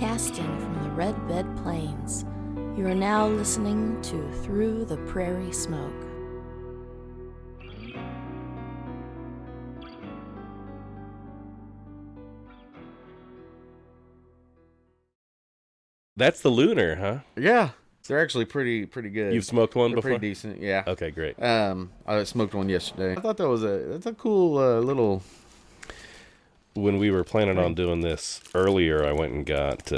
Broadcasting from the Red Bed Plains, you are now listening to Through the Prairie Smoke. That's the Lunar, huh? Yeah, they're actually pretty good. You've smoked one before? Pretty decent, yeah. Okay, great. I smoked one yesterday. I thought that's a cool little. When we were planning on doing this earlier, I went and got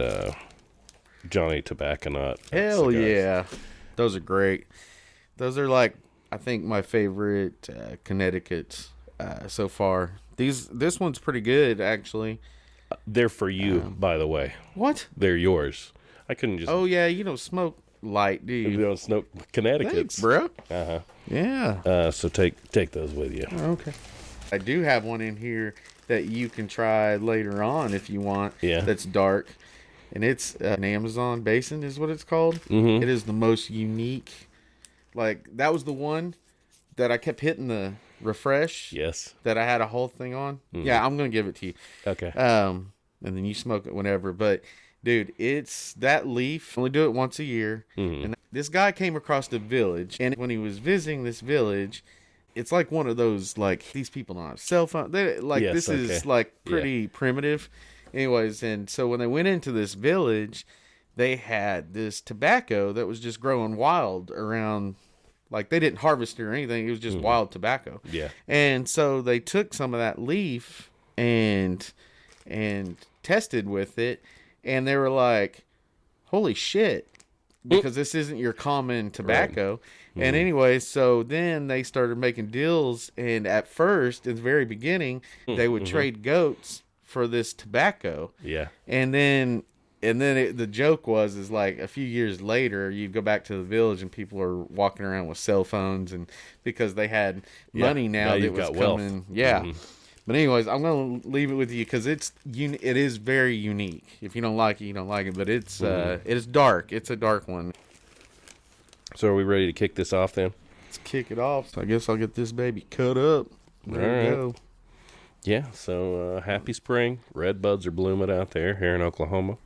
Johnny Tobacco Nut. Hell cigars. yeah, those are great. Those are like I think my favorite Connecticut's so far. This one's pretty good actually. They're for you, by the way. What? They're yours. I couldn't just. Oh yeah, you don't smoke light, do you? You don't smoke Connecticut's, Thanks, bro. Yeah. So take those with you. Okay. I do have one in here that you can try later on if you want. Yeah. That's dark, and it's an Amazon Basin is what it's called. Mm-hmm. It is the most unique. Like that was the one that I kept hitting the refresh. Yes. That I had a whole thing on. Mm-hmm. Yeah, I'm gonna give it to you. Okay. And then you smoke it whenever. But dude, it's that leaf. Only do it once a year. Mm-hmm. And this guy came across the village, and when he was visiting this village, it's like one of those like these people don't have cell phone. They like this is like pretty primitive, anyways. And so when they went into this village, they had this tobacco that was just growing wild around. Like they didn't harvest it or anything. It was just wild tobacco. Yeah. And so they took some of that leaf and tested with it, and they were like, "Holy shit!" Because this isn't your common tobacco. Right. And anyway, so then they started making deals, and at first, in the very beginning, they would trade goats for this tobacco. Yeah. And then the joke is like a few years later, you'd go back to the village and people are walking around with cell phones, and because they had money now that was coming. Wealth. Yeah. Mm-hmm. But anyways, I'm going to leave it with you because it is very unique. If you don't like it, you don't like it. But it is dark. It's a dark one. So are we ready to kick this off then? Let's kick it off. So I guess I'll get this baby cut up. There we go. Yeah, so happy spring. Red buds are blooming out there here in Oklahoma.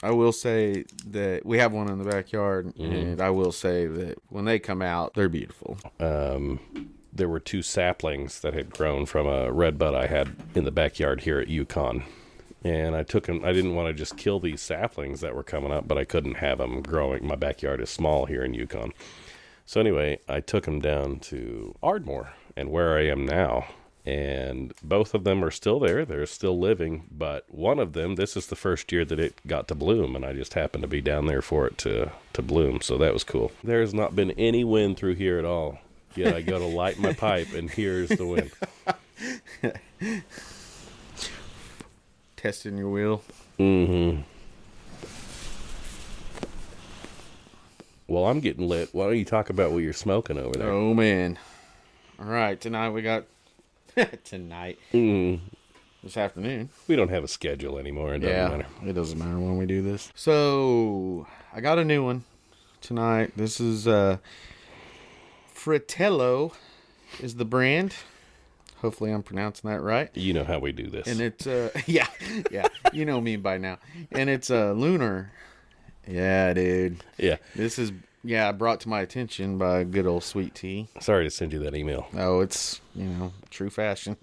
I will say that we have one in the backyard, and I will say that when they come out, they're beautiful. There were 2 saplings that had grown from a red bud I had in the backyard here at Yukon. And I took them. I didn't want to just kill these saplings that were coming up, but I couldn't have them growing. My backyard is small here in Yukon. So anyway, I took them down to Ardmore and where I am now. And both of them are still there. They're still living. But one of them, this is the first year that it got to bloom. And I just happened to be down there for it to bloom. So that was cool. There has not been any wind through here at all. Yet I go to light my pipe, and here's the wind. Testing your wheel. Mm-hmm. Well, I'm getting lit. Why don't you talk about what you're smoking over there? Oh, man. All right. Tonight we got... Tonight. This afternoon. We don't have a schedule anymore. It doesn't matter. It doesn't matter when we do this. So, I got a new one tonight. This is... Fratello is the brand. Hopefully I'm pronouncing that right. You know how we do this. And it's, yeah, you know me by now. And it's Lunar. Yeah, dude. Yeah. This is, brought to my attention by good old Sweet Tea. Sorry to send you that email. Oh, it's, true fashion.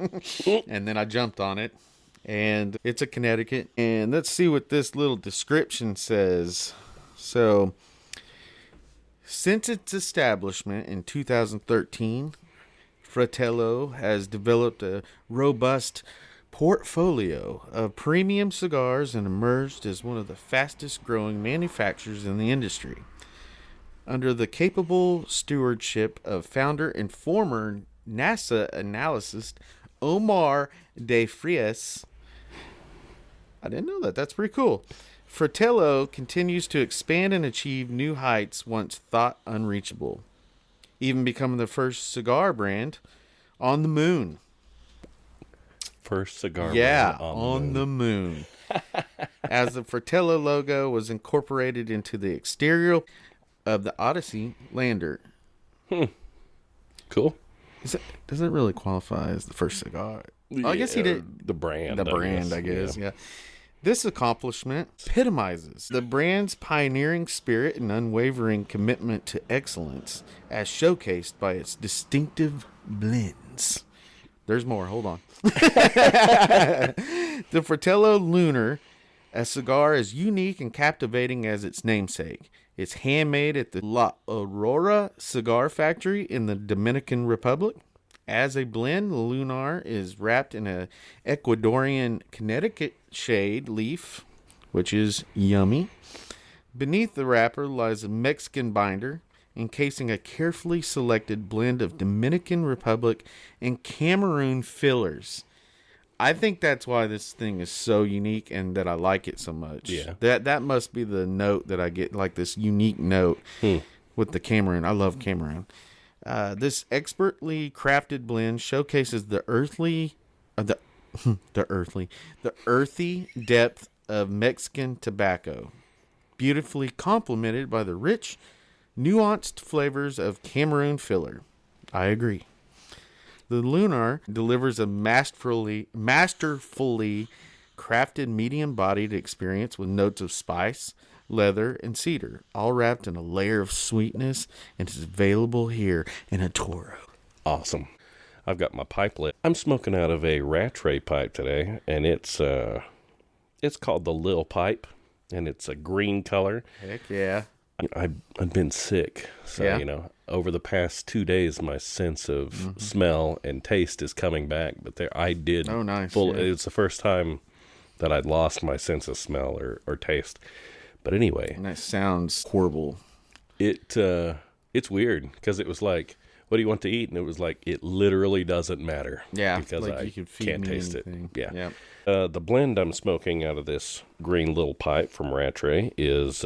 And then I jumped on it. And it's a Connecticut. And let's see what this little description says. So... Since its establishment in 2013, Fratello has developed a robust portfolio of premium cigars and emerged as one of the fastest growing manufacturers in the industry. Under the capable stewardship of founder and former NASA analyst Omar De Frias, I didn't know that. That's pretty cool. Fratello continues to expand and achieve new heights once thought unreachable, even becoming the first cigar brand on the moon. First cigar brand on the moon. As the Fratello logo was incorporated into the exterior of the Odyssey lander. Cool. Doesn't it really qualify as the first cigar? Oh, I guess he did. The brand. I guess, yeah. This accomplishment epitomizes the brand's pioneering spirit and unwavering commitment to excellence, as showcased by its distinctive blends. There's more. Hold on. The Fratello Lunar, a cigar as unique and captivating as its namesake. It's handmade at the La Aurora Cigar Factory in the Dominican Republic. As a blend, the Lunar is wrapped in a Ecuadorian Connecticut shade leaf, which is yummy. Beneath the wrapper lies a Mexican binder, encasing a carefully selected blend of Dominican Republic and Cameroon fillers. I think that's why this thing is so unique and that I like it so much. Yeah. That must be the note that I get, like this unique note with the Cameroon. I love Cameroon. This expertly crafted blend showcases the earthy depth of Mexican tobacco, beautifully complemented by the rich, nuanced flavors of Cameroon filler. I agree. The Lunar delivers a masterfully crafted medium-bodied experience with notes of spice, leather, and cedar, all wrapped in a layer of sweetness, and is available here in a Toro. Awesome. I've got my pipe lit. I'm smoking out of a Rattray pipe today, and it's called the Lil Pipe, and it's a green color. Heck yeah. I've been sick, so, Yeah. Over the past 2 days, my sense of smell and taste is coming back, but I did. Oh, nice. Yeah. It's It's the first time that I'd lost my sense of smell or taste. But anyway. And that sounds horrible. It's weird, because it was like, what do you want to eat? And it was like, it literally doesn't matter. Yeah. Because like I you could feed can't me taste anything. it. Yeah. Yep. The blend I'm smoking out of this green little pipe from Rattray is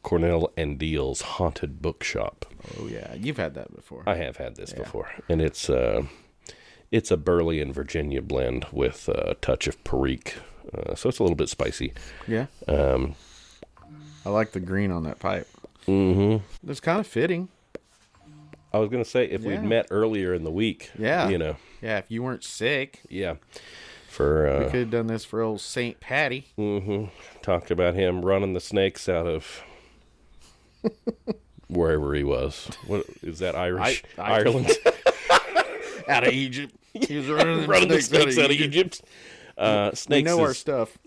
Cornell and Deal's Haunted Bookshop. Oh, yeah. You've had that before. I have had this before. And it's a Burley and Virginia blend with a touch of Perique. So it's a little bit spicy. Yeah. I like the green on that pipe. Mm-hmm. It's kind of fitting. I was going to say, if we'd met earlier in the week, Yeah, if you weren't sick. Yeah. We could have done this for old St. Patty. Talked about him running the snakes out of wherever he was. What is that, Irish? Ireland? Out of Egypt. He was running the snakes out of Egypt. Snakes we know our stuff.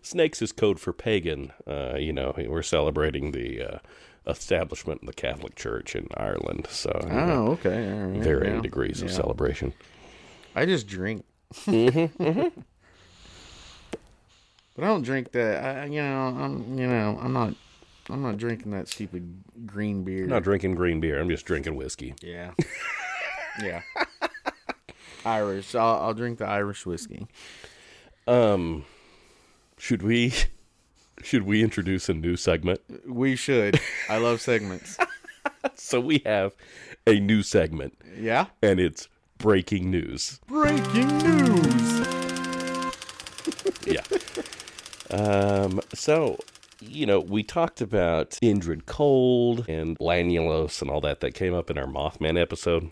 Snakes is code for pagan. We're celebrating the establishment of the Catholic Church in Ireland. So okay. All right. varying degrees of celebration. I just drink. But I don't drink that. I'm not drinking that stupid green beer. I'm not drinking green beer. I'm just drinking whiskey. Yeah. Yeah. Irish. I'll drink the Irish whiskey. Should we introduce a new segment? We should. I love segments. So we have a new segment. Yeah? And it's breaking news. Breaking news. Yeah. So, we talked about Indrid Cold and Lanulose and all that came up in our Mothman episode.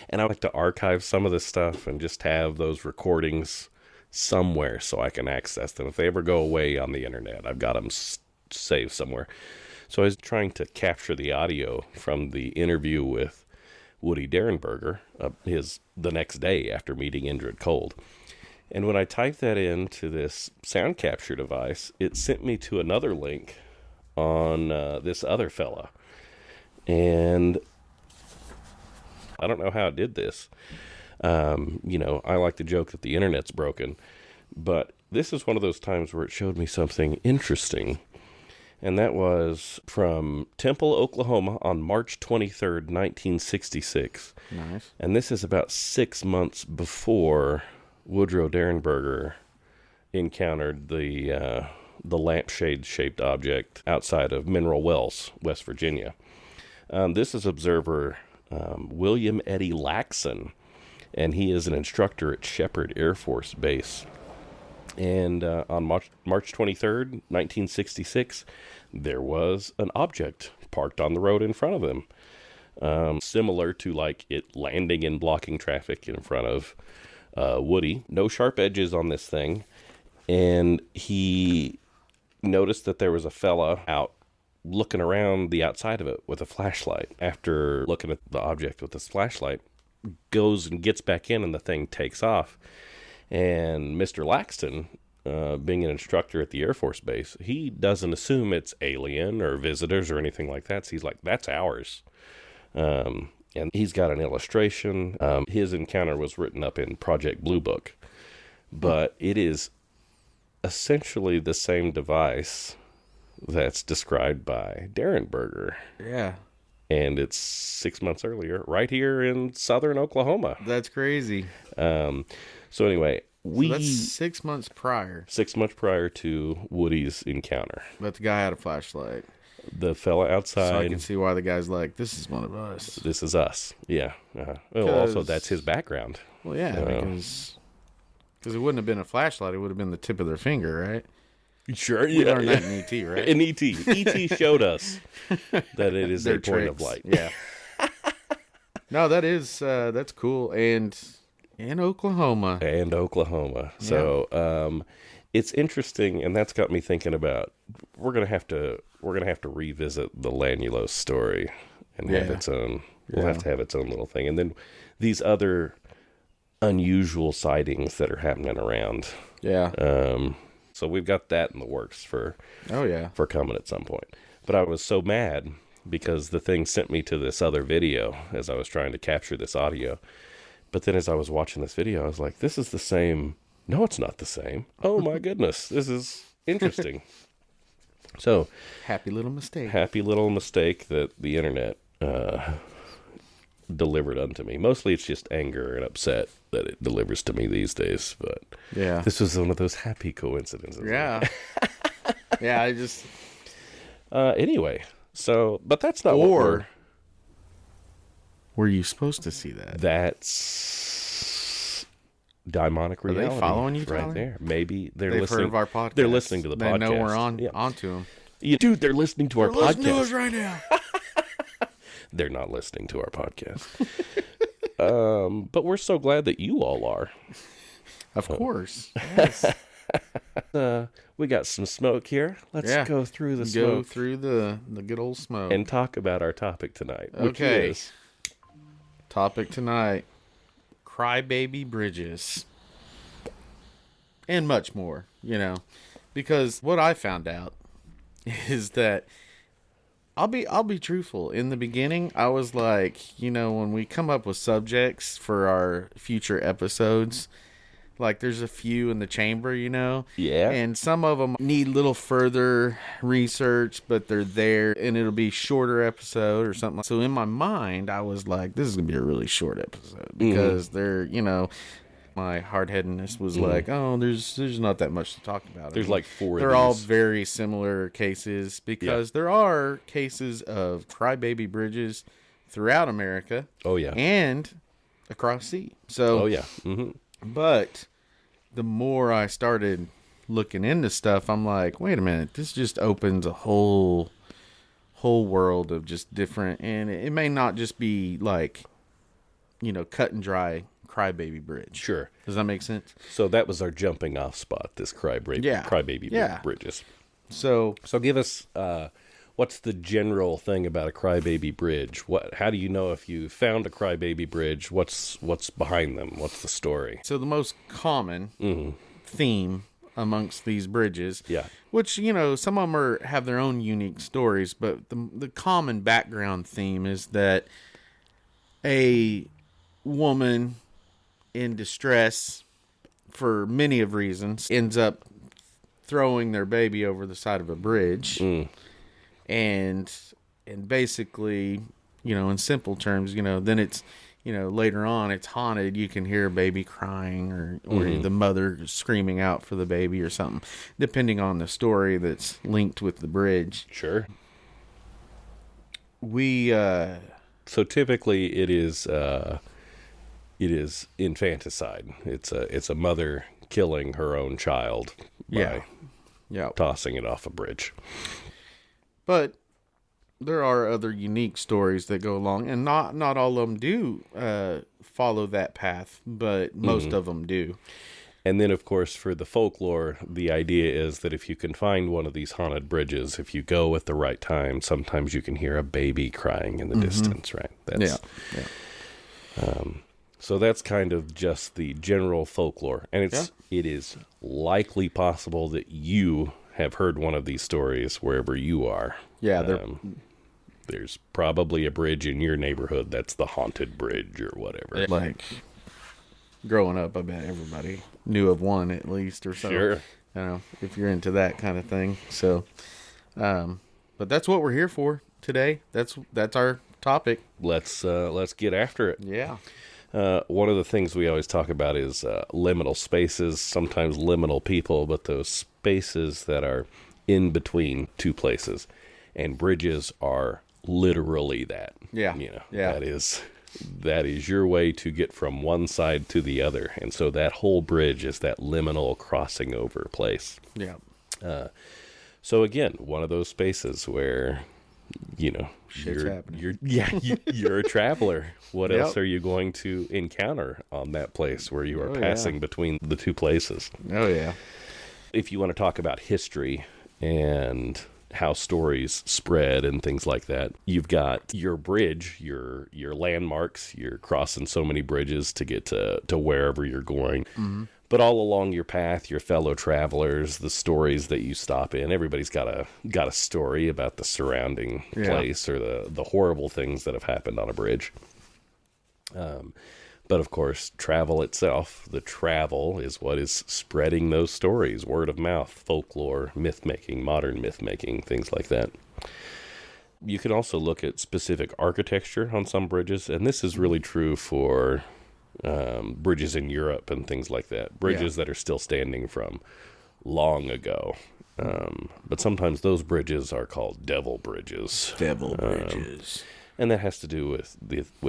And I like to archive some of this stuff and just have those recordings somewhere so I can access them. If they ever go away on the internet, I've got them saved somewhere. So I was trying to capture the audio from the interview with Woody Derenberger, the next day after meeting Indrid Cold. And when I typed that into this sound capture device, it sent me to another link on this other fella. And I don't know how it did this. I like to joke that the internet's broken, but this is one of those times where it showed me something interesting. And that was from Temple, Oklahoma on March 23rd, 1966. Nice. And this is about 6 months before Woodrow Derenberger encountered the lampshade-shaped object outside of Mineral Wells, West Virginia. This is observer William Eddie Laxon, and he is an instructor at Shepherd Air Force Base. And on March 23rd, 1966, there was an object parked on the road in front of them, similar to like it landing and blocking traffic in front of Woody. No sharp edges on this thing. And he noticed that there was a fella out looking around the outside of it with a flashlight. After looking at the object with this flashlight, goes and gets back in, and the thing takes off. And Mr. Laxton, being an instructor at the Air Force Base, he doesn't assume it's alien or visitors or anything like that. So he's like, that's ours. And he's got an illustration. His encounter was written up in Project Blue Book. But it is essentially the same device that's described by Darren Berger. Yeah. And it's 6 months earlier, right here in southern Oklahoma. That's crazy. So anyway, that's 6 months prior. 6 months prior to Woody's encounter. But the guy had a flashlight. The fella outside. So I can see why the guy's like, this is one of us. This is us. Yeah. Well, also, that's his background. Well, yeah, because it wouldn't have been a flashlight. It would have been the tip of their finger, right? Sure, We learned that in E.T., right? In E.T. E.T. showed us that it is a point of light. Yeah. No, that's cool. And in Oklahoma. And Oklahoma. Yeah. So it's interesting, and that's got me thinking about we're gonna have to revisit the Lanulos story and have its own. We'll have to have its own little thing, and then these other unusual sightings that are happening around. Yeah. So we've got that in the works for coming at some point. But I was so mad because the thing sent me to this other video as I was trying to capture this audio. But then as I was watching this video, I was like, this is the same. No, it's not the same. Oh my goodness. This is interesting. So happy little mistake that the internet delivered unto me. Mostly it's just anger and upset that it delivers to me these days, but this was one of those happy coincidences. Yeah. I just anyway, so but that's not what were you supposed to see that? That's demonic reality. Are they following you, right Tyler? there? Maybe they've listening. Heard of our podcast. They're listening to the podcast. They know we're onto them. Dude, they're listening to our podcast. Listening to us right now. They're not listening to our podcast. But we're so glad that you all are. Of course. Yes. We got some smoke here. Let's go through the smoke. Go through the good old smoke. And talk about our topic tonight. Which Okay. is... Topic tonight. Crybaby bridges. And much more, Because what I found out is that I'll be truthful. In the beginning, I was like, when we come up with subjects for our future episodes, like there's a few in the chamber, Yeah. and some of them need a little further research, but they're there, and it'll be a shorter episode or something. So in my mind, I was like, this is gonna be a really short episode because they're, my hard-headedness was like, oh, there's not that much to talk about. There's like four of They're these. all very similar cases because there are cases of crybaby bridges throughout America. Oh, yeah. And across sea. So, Oh, yeah. Mm-hmm. But the more I started looking into stuff, I'm like, wait a minute, this just opens a whole world of just different, and it may not just be like, cut and dry crybaby bridge. Sure. Does that make sense? So that was our jumping off spot, this crybaby bridges. So give us, what's the general thing about a crybaby bridge? How do you know if you found a crybaby bridge? What's behind them? What's the story? So the most common theme amongst these bridges, which, some of them have their own unique stories, but the common background theme is that a woman in distress for many of reasons ends up throwing their baby over the side of a bridge. And basically, in simple terms, then it's, later on it's haunted. You can hear a baby crying or the mother screaming out for the baby or something, depending on the story that's linked with the bridge. Sure. So typically it is infanticide. It's a mother killing her own child by tossing it off a bridge. But there are other unique stories that go along, and not all of them do follow that path, but most of them do. And then, of course, for the folklore, the idea is that if you can find one of these haunted bridges, if you go at the right time, sometimes you can hear a baby crying in the distance, right? Yeah. So that's kind of just the general folklore. And it is likely possible that you have heard one of these stories wherever you are. Yeah. There's probably a bridge in your neighborhood that's the haunted bridge or whatever. Like, growing up, I bet everybody knew of one at least or something. Sure. You know, if you're into that kind of thing. So, but that's what we're here for today. That's our topic. Let's get after it. Yeah. One of the things we always talk about is liminal spaces, sometimes liminal people, but those spaces that are in between two places. And bridges are literally that. Yeah. You know, yeah. that is your way to get from one side to the other. And so that whole bridge is that liminal crossing over place. Yeah. So again, one of those spaces where, you know, shit's happening. You're a traveler. What Yep. else are you going to encounter on that place where you are passing between the two places? Oh, yeah. If you want to talk about history and how stories spread and things like that, you've got your bridge, your landmarks. You're crossing so many bridges to get to wherever you're going. Mm-hmm. But all along your path, your fellow travelers, the stories that you stop in, everybody's got a story about the surrounding place or the horrible things that have happened on a bridge. But of course, travel itself, the travel is what is spreading those stories, word of mouth, folklore, myth-making, modern myth-making, things like that. You can also look at specific architecture on some bridges, and this is really true for bridges in Europe and things like that. Bridges that are still standing from long ago. But sometimes those bridges are called devil bridges. Devil bridges. And that has to do with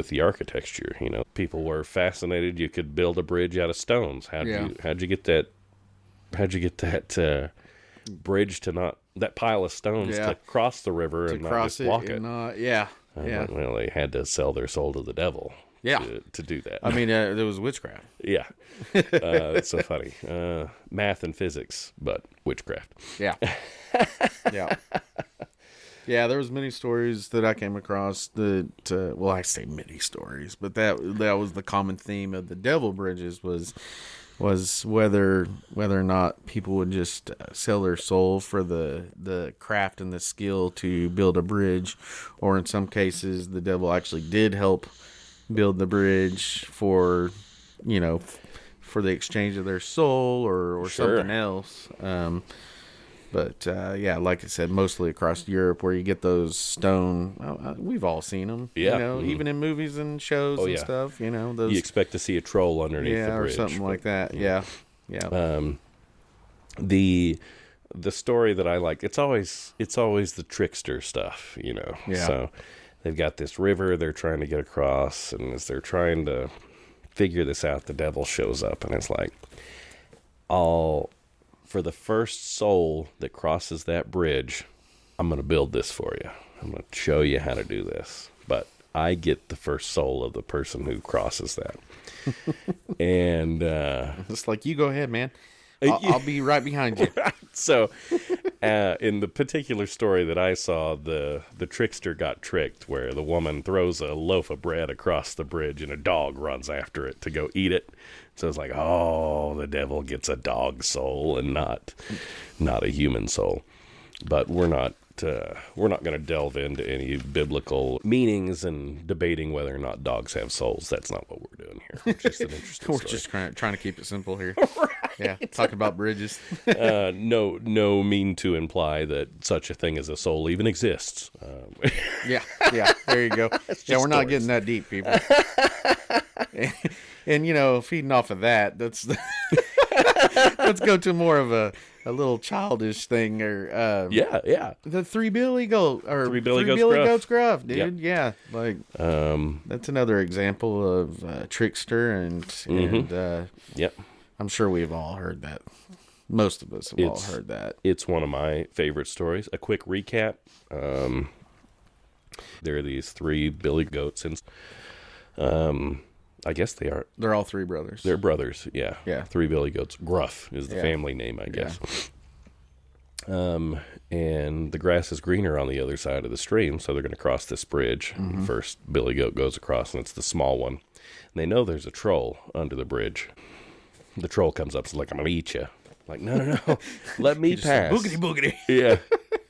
the architecture. You know, people were fascinated. You could build a bridge out of stones. How'd you get that bridge to not that pile of stones to cross the river and not just walk it? Well, they had to sell their soul to the devil. To do that. I mean, there was witchcraft. Yeah. It's so funny. Math and physics, but witchcraft. Yeah. Yeah. Yeah, there was many stories that I came across that, well, I say many stories, but that was the common theme of the devil bridges was whether or not people would just sell their soul for the craft and the skill to build a bridge, or in some cases the devil actually did help build the bridge for the exchange of their soul or something else. But like I said, mostly across Europe where you get those stone, we've all seen them, even in movies and shows and stuff, those, you expect to see a troll underneath the bridge. Or something like that. Yeah. The story that I like, it's always the trickster stuff, So they've got this river they're trying to get across, and as they're trying to figure this out, the devil shows up, and it's like, for the first soul that crosses that bridge, I'm going to build this for you. I'm going to show you how to do this. But I get the first soul of the person who crosses that. And it's like, you go ahead, man. I'll be right behind you. So in the particular story that I saw, the trickster got tricked, where the woman throws a loaf of bread across the bridge and a dog runs after it to go eat it. So it's like, the devil gets a dog soul and not a human soul. But we're not going to delve into any biblical meanings and debating whether or not dogs have souls. That's not what we're doing here. It's just an interesting We're story. just trying to keep it simple here. Right. Yeah, talking about bridges. No mean to imply that such a thing as a soul even exists. Yeah, there you go. Yeah, we're not getting that deep, people. And feeding off of that, let's go to more of a little childish thing, or the Three Billy Goats Gruff, dude. Yep. Yeah, that's another example of trickster, and yep. I'm sure we've all heard that. Most of us have all heard that. It's one of my favorite stories. A quick recap: there are these three billy goats, and I guess they are. They're all three brothers. They're brothers, yeah. Yeah. 3 billy goats. Gruff is the family name, I guess. And the grass is greener on the other side of the stream, so they're going to cross this bridge. The first billy goat goes across, and it's the small one. And they know there's a troll under the bridge. The troll comes up, and is like, I'm going to eat you. Like, no, let me pass. Boogity, boogity. Yeah.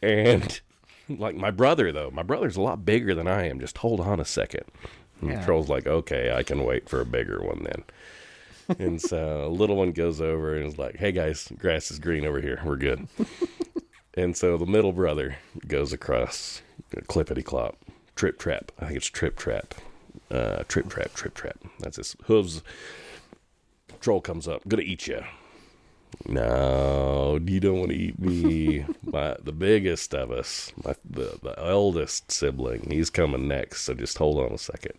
And like my brother's a lot bigger than I am. Just hold on a second. And the troll's like, okay, I can wait for a bigger one then. And so a little one goes over and is like, hey guys, grass is green over here. We're good. And so the middle brother goes across, clippity clop, trip trap. I think it's trip trap. Trip trap. That's his hooves. Troll comes up, gonna eat you. No, you don't want to eat me. The biggest of us, the eldest sibling, he's coming next, so just hold on a second.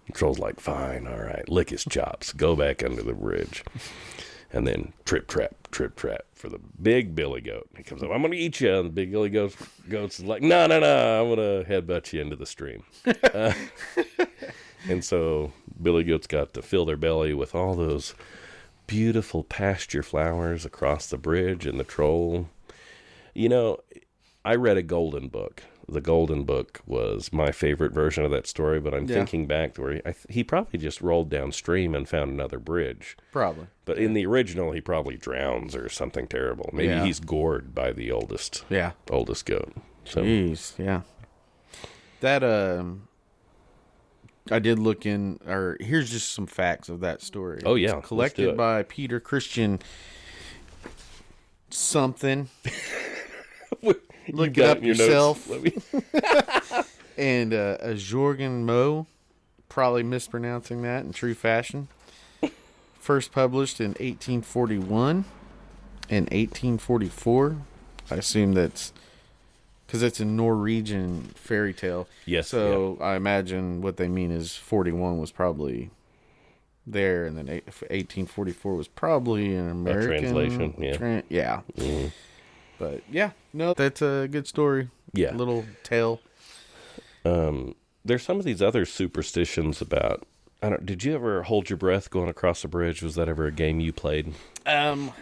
The troll's like, fine, all right, lick his chops, go back under the bridge. And then trip trap for the big billy goat. He comes up, I'm going to eat you. And the big billy goat's is like, no, I'm going to headbutt you into the stream. And so billy goats got to fill their belly with all those beautiful pasture flowers across the bridge, and the troll. You know, I read a Golden Book. The Golden Book was my favorite version of that story, but I'm thinking back to where he probably just rolled downstream and found another bridge. Probably. But in the original, he probably drowns or something terrible. Maybe he's gored by the oldest goat. So. Jeez, yeah. That, I did look in, or here's just some facts of that story. Oh, yeah. It's collected by Peter Christian something. Look it up yourself. And a Jorgen Moe, probably mispronouncing that in true fashion. First published in 1841 and 1844. I assume that's because it's a Norwegian fairy tale. Yes. So I imagine what they mean is 41 was probably there, and then 1844 was probably an American translation. Yeah. Mm-hmm. But yeah, no, that's a good story. Yeah. Little tale. There's some of these other superstitions about. Did you ever hold your breath going across a bridge? Was that ever a game you played? No,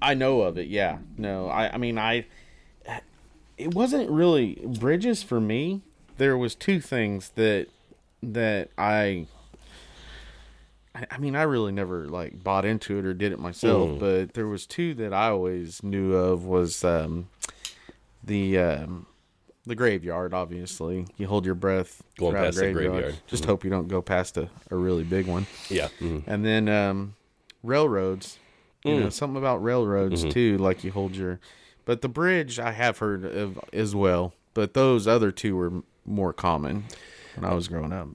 I know of it. Yeah. No, I mean, it wasn't really bridges for me. There was two things that I mean, I really never like bought into it or did it myself, but there was two that I always knew of was the graveyard. Obviously, you hold your breath going past the graveyard. Just hope you don't go past a really big one. Yeah, and then railroads. You know, something about railroads too. Like you hold your, but the bridge I have heard of as well. But those other two were more common when I was growing up.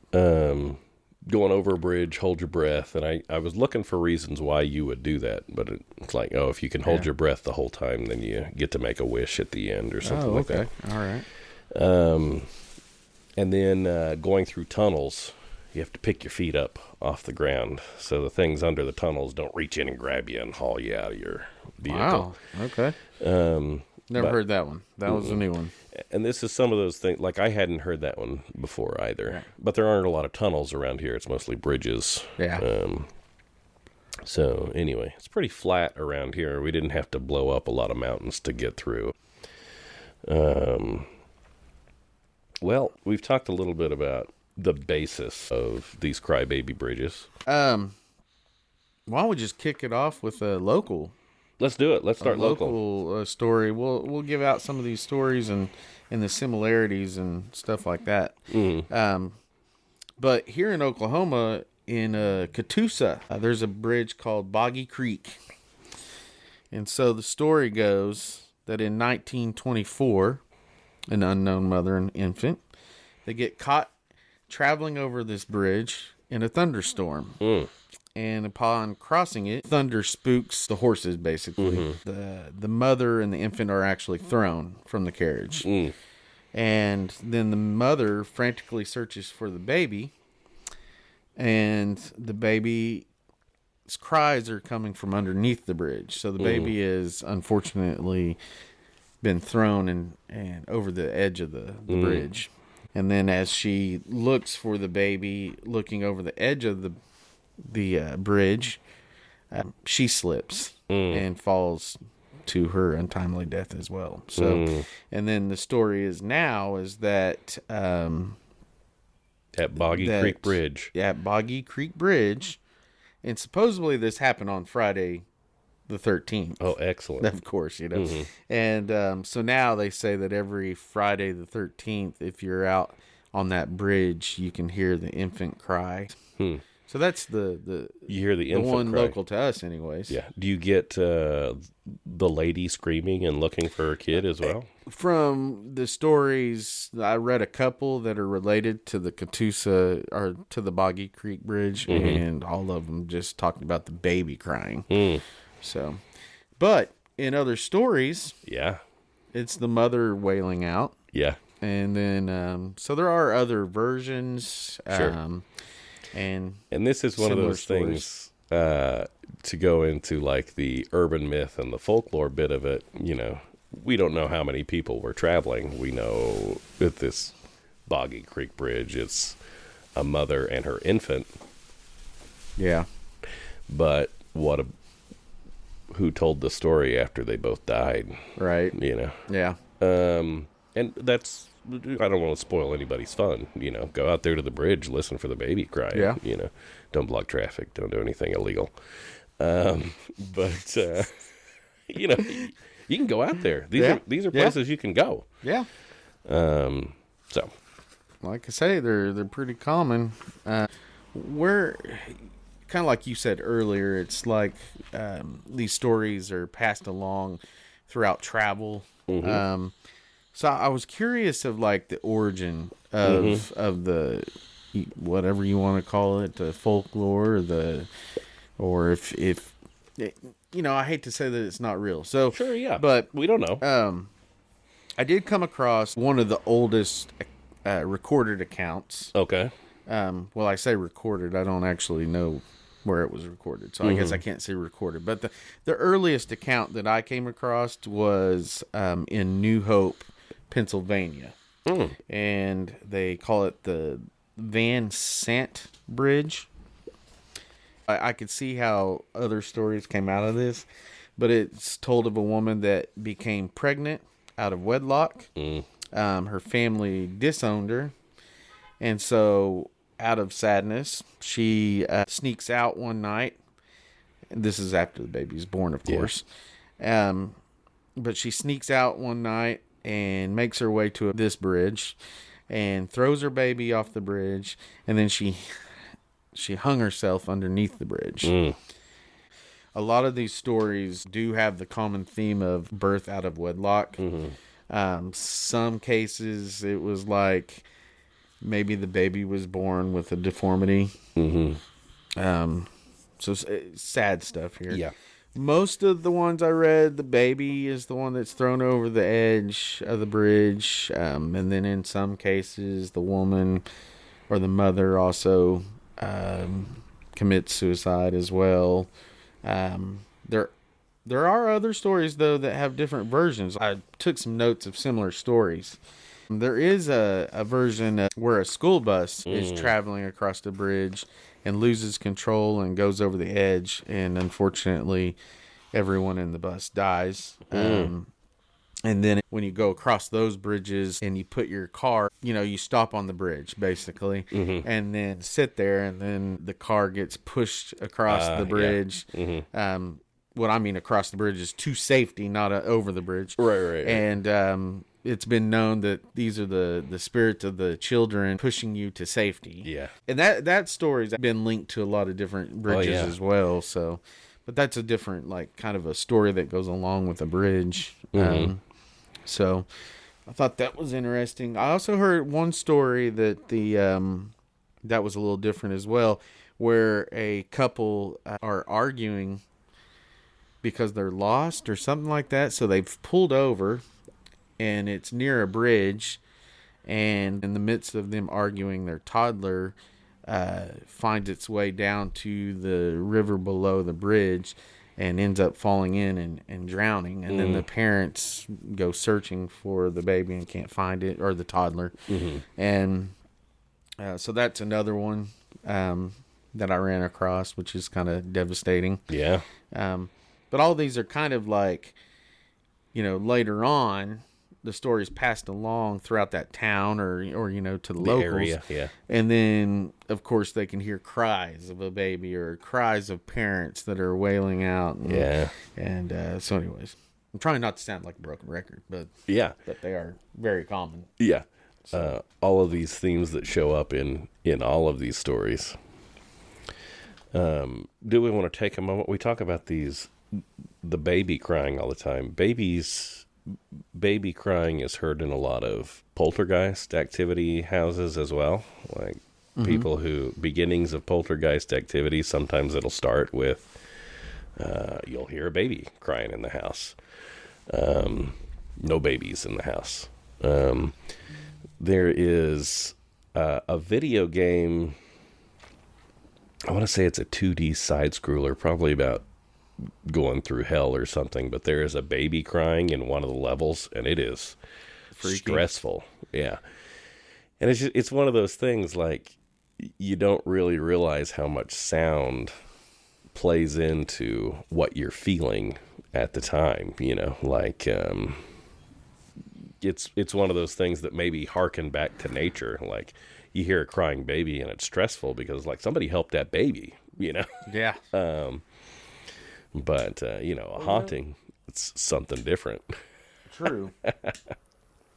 Going over a bridge, hold your breath. And I was looking for reasons why you would do that. But it's like, if you can hold your breath the whole time, then you get to make a wish at the end or something like that. All right. And then going through tunnels, you have to pick your feet up off the ground so the things under the tunnels don't reach in and grab you and haul you out of your vehicle. Wow. Okay. Never heard that one. That was a new one. And this is some of those things, like I hadn't heard that one before either. Right. But there aren't a lot of tunnels around here. It's mostly bridges. Yeah. So anyway, it's pretty flat around here. We didn't have to blow up a lot of mountains to get through. Well, we've talked a little bit about the basis of these crybaby bridges. Why don't we just kick it off with a local? Let's do it. Let's start local story. We'll give out some of these stories and the similarities and stuff like that. But here in Oklahoma, in Catoosa, there's a bridge called Boggy Creek. And so the story goes that in 1924, an unknown mother and infant, they get caught traveling over this bridge in a thunderstorm. And upon crossing it, thunder spooks the horses, basically. The mother and the infant are actually thrown from the carriage. And then the mother frantically searches for the baby. And the baby's cries are coming from underneath the bridge. So the baby is unfortunately been thrown and over the edge of the bridge. And then as she looks for the baby, looking over the edge of the bridge, she slips and falls to her untimely death as well. So, and then the story is that at Boggy Creek Bridge. Yeah, at Boggy Creek Bridge, and supposedly this happened on Friday the 13th. Oh, excellent. Of course, you know. And so now they say that every Friday the 13th, if you're out on that bridge, you can hear the infant cry. So that's you hear the infant one cry. Local to us, anyways. Yeah. Do you get the lady screaming and looking for her kid as well? From the stories, I read a couple that are related to the Catoosa or to the Boggy Creek Bridge, and all of them just talking about the baby crying. So, but in other stories, yeah, it's the mother wailing out. Yeah. And then, so there are other versions. Sure. And this is one of those things to go into like the urban myth and the folklore bit of it. You know, we don't know how many people were traveling. We know that this Boggy Creek Bridge, it's a mother and her infant. Yeah. But who told the story after they both died? Right. You know? Yeah. And that's, I don't want to spoil anybody's fun, you know, go out there to the bridge, listen for the baby cry, you know, don't block traffic, don't do anything illegal. But, you know, you can go out there. These are places you can go. Yeah. So. Like I say, they're pretty common. We're kind of like you said earlier, it's like these stories are passed along throughout travel. So I was curious of like the origin of the whatever you want to call it, the folklore, or if you know, I hate to say that it's not real. So sure, yeah, but we don't know. I did come across one of the oldest recorded accounts. Okay. Well, I say recorded. I don't actually know where it was recorded, so I guess I can't say recorded. But the earliest account that I came across was in New Hope, Pennsylvania, and they call it the Van Sant Bridge. I could see how other stories came out of this, but it's told of a woman that became pregnant out of wedlock. Her family disowned her, and so out of sadness, she sneaks out one night. This is after the baby's born, of course. But she sneaks out one night and makes her way to this bridge and throws her baby off the bridge, and then she hung herself underneath the bridge. A lot of these stories do have the common theme of birth out of wedlock. Some cases it was like maybe the baby was born with a deformity. So sad stuff here. Yeah. Most of the ones I read, the baby is the one that's thrown over the edge of the bridge. And then in some cases, the woman or the mother also commits suicide as well. There are other stories, though, that have different versions. I took some notes of similar stories. There is a version where a school bus is traveling across the bridge and loses control and goes over the edge, and unfortunately everyone in the bus dies. And then when you go across those bridges and you put your car, you know, you stop on the bridge basically, and then sit there, and then the car gets pushed across the bridge. What I mean across the bridge is to safety, not over the bridge. Right. And it's been known that these are the spirits of the children pushing you to safety. Yeah. And that story's been linked to a lot of different bridges as well. So, but that's a different, like, kind of a story that goes along with a bridge. So I thought that was interesting. I also heard one story that that was a little different as well, where a couple are arguing because they're lost or something like that. So they've pulled over, and it's near a bridge, and in the midst of them arguing, their toddler finds its way down to the river below the bridge, and ends up falling in and drowning. And then the parents go searching for the baby and can't find it, or the toddler. And so that's another one that I ran across, which is kind of devastating. Yeah. But all these are kind of like, later on, the story's passed along throughout that town or to the locals. Area, yeah. And then, of course, they can hear cries of a baby or cries of parents that are wailing out. And so anyways, I'm trying not to sound like a broken record, but they are very common. Yeah. All of these themes that show up in all of these stories. Do we want to take a moment? We talk about the baby crying all the time. Baby crying is heard in a lot of poltergeist activity houses as well. Like people beginnings of poltergeist activity, sometimes it'll start with, you'll hear a baby crying in the house. No babies in the house. There is a video game, I want to say it's a 2D side-scroller, probably about going through hell or something, but there is a baby crying in one of the levels, and it is freaky. Stressful. Yeah. And it's one of those things, like, you don't really realize how much sound plays into what you're feeling at the time, like, it's one of those things that maybe harken back to nature. Like, you hear a crying baby and it's stressful because, like, somebody helped that baby, Yeah. But, a haunting, it's something different. True.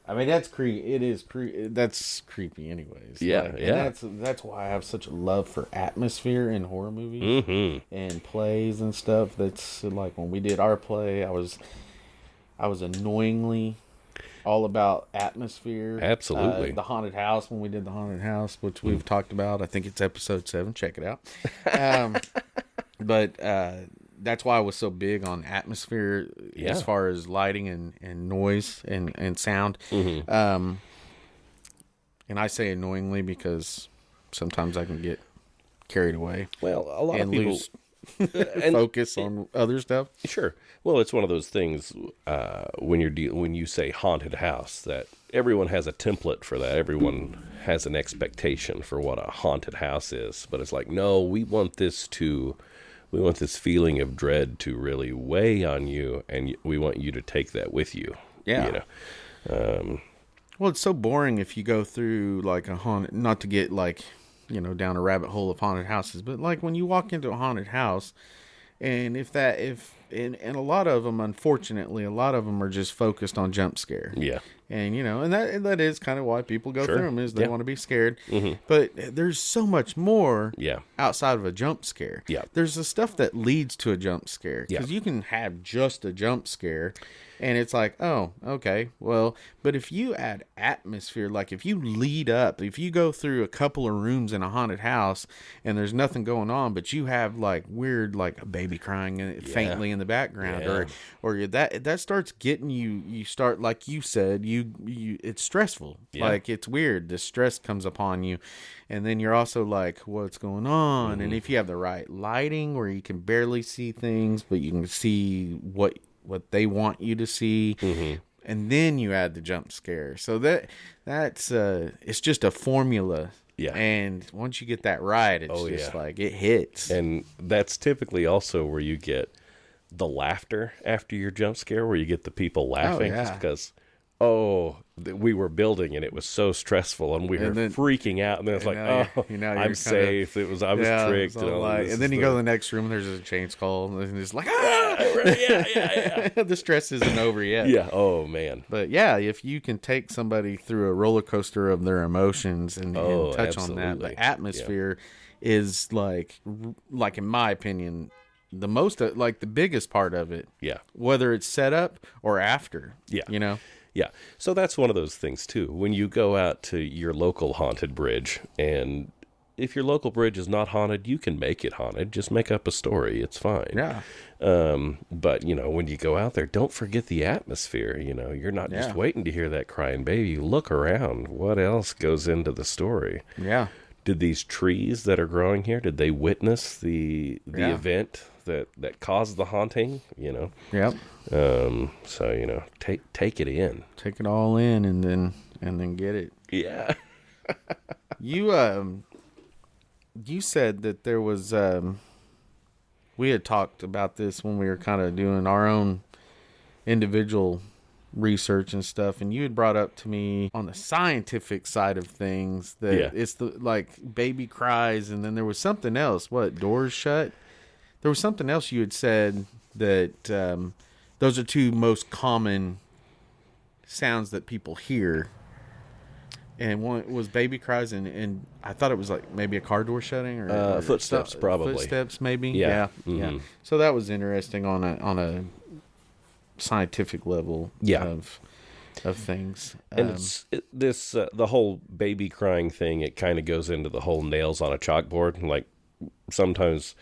I mean, that's creepy. It is that's creepy anyways. Yeah, yeah. And that's why I have such a love for atmosphere in horror movies and plays and stuff. That's like when we did our play, I was annoyingly all about atmosphere. Absolutely. The haunted house, when we did the haunted house, which we've talked about. I think it's episode 7. Check it out. But that's why I was so big on atmosphere as far as lighting and noise and sound. And I say annoyingly because sometimes I can get carried away. Well, a lot of people lose focus on other stuff. Sure. Well, it's one of those things when you say haunted house, that everyone has a template for that. Everyone has an expectation for what a haunted house is, but it's like, no, we want this feeling of dread to really weigh on you, and we want you to take that with you. Yeah. Well, it's so boring if you go through like a haunted, not to get like, down a rabbit hole of haunted houses, but like when you walk into a haunted house, and and a lot of them, unfortunately, a lot of them are just focused on jump scare. Yeah. And, and that is kind of why people go through them, is they want to be scared. But there's so much more outside of a jump scare. Yeah. There's the stuff that leads to a jump scare. Because you can have just a jump scare, and it's like, oh, okay, well, but if you add atmosphere, like if you lead up, if you go through a couple of rooms in a haunted house and there's nothing going on, but you have like weird, like a baby crying faintly in the background, or that starts getting you start, like you said, you it's stressful. Like, it's weird. The stress comes upon you, and then you're also like, what's going on? And if you have the right lighting where you can barely see things, but you can see what they want you to see, and then you add the jump scare. So that's it's just a formula. Yeah. And once you get that right, it's just like it hits. And that's typically also where you get the laughter after your jump scare, where you get the people laughing. Just because, we were building and it was so stressful and we were freaking out, and then it's like, I'm safe. I was tricked. And then you go to the next room and there's a chain skull, and it's like, the stress isn't over yet. Yeah. Oh man. But yeah, if you can take somebody through a roller coaster of their emotions and touch on that, the atmosphere is like in my opinion, the most, like the biggest part of it. Yeah. Whether it's set up or after. Yeah. Yeah. So that's one of those things too. When you go out to your local haunted bridge, and if your local bridge is not haunted, you can make it haunted. Just make up a story. It's fine. Yeah. But when you go out there, don't forget the atmosphere. You're not just waiting to hear that crying baby. Look around. What else goes into the story? Yeah. Did these trees that are growing here, did they witness the event that cause the haunting, Yep. So, take it in. Take it all in and then get it. Yeah. You said that there was we had talked about this when we were kind of doing our own individual research and stuff, and you had brought up to me on the scientific side of things that it's the baby cries, and then there was something else. What, doors shut? There was something else you had said that those are two most common sounds that people hear. And one was baby cries, and I thought it was like maybe a car door shutting or footsteps, probably. Footsteps, maybe. Yeah. Yeah. Mm-hmm. So that was interesting on a scientific level of things. And the whole baby crying thing, it kind of goes into the whole nails on a chalkboard. Like sometimes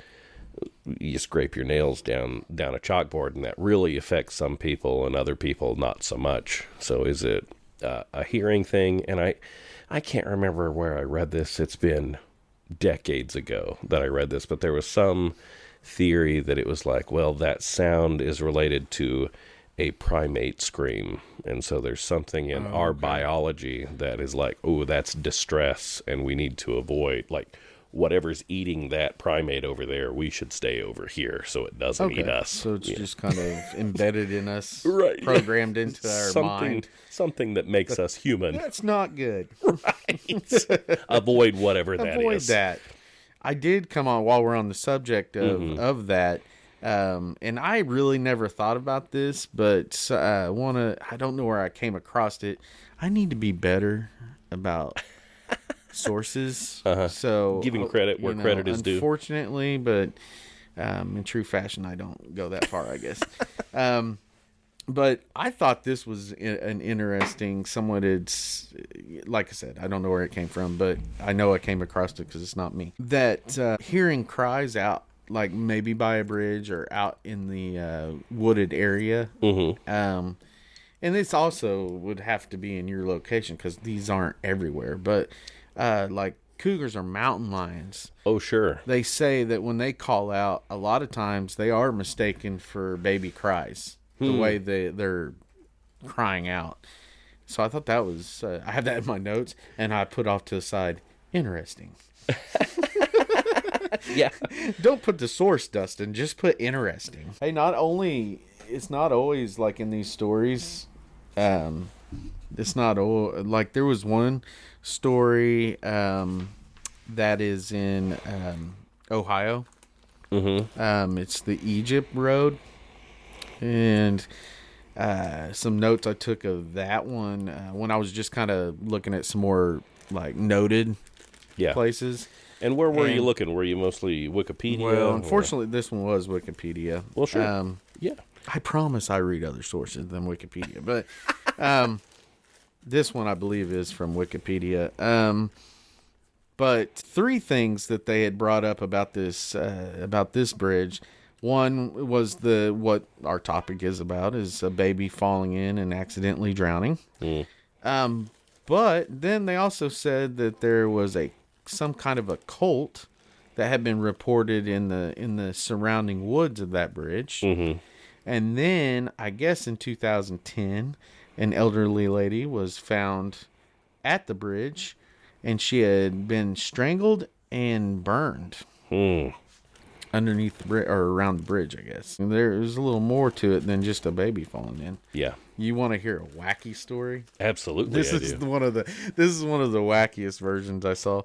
you scrape your nails down a chalkboard, and that really affects some people, and other people not so much. So is it a hearing thing? And I can't remember where I read this. It's been decades ago that I read this, but there was some theory that it was like, well, that sound is related to a primate scream, and so there's something in our biology that is like, oh, that's distress, and we need to avoid, like, whatever's eating that primate over there, we should stay over here so it doesn't eat us. So it's just kind of embedded in us, right? Programmed into our mind. Something that makes us human. That's not good. Right. Avoid whatever that is. Avoid that. I did come on while we're on the subject of that. And I really never thought about this, but I don't know where I came across it. I need to be better about sources. So giving credit where credit is due. Unfortunately, but in true fashion, I don't go that far, I guess. But I thought this was an interesting, like I said, I don't know where it came from, but I know I came across it because it's not me. That hearing cries out, like maybe by a bridge or out in the wooded area. Mm-hmm. And this also would have to be in your location because these aren't everywhere. But like cougars or mountain lions. Oh, sure. They say that when they call out, a lot of times they are mistaken for baby cries. The way they're crying out. So I thought that was, I have that in my notes, and I put off to the side, interesting. Yeah. Don't put the source, Dustin. Just put interesting. Hey, it's not always like in these stories. It's not like there was one story that is in Ohio. Mm-hmm. It's the Egypt Road. And some notes I took of that one when I was just kind of looking at some more like noted places. And where were you looking? Were you mostly Wikipedia? Well, unfortunately, this one was Wikipedia. Well, sure. Yeah. I promise I read other sources than Wikipedia. But this one, I believe, is from Wikipedia. But three things that they had brought up about this bridge. One was what our topic is about, is a baby falling in and accidentally drowning. But then they also said that there was some kind of a cult that had been reported in the surrounding woods of that bridge. Mm-hmm. And then I guess in 2010, an elderly lady was found at the bridge, and she had been strangled and burned. Underneath the bridge, or around the bridge, I guess. And there's a little more to it than just a baby falling in. Yeah. You want to hear a wacky story? Absolutely. This is one of the wackiest versions I saw.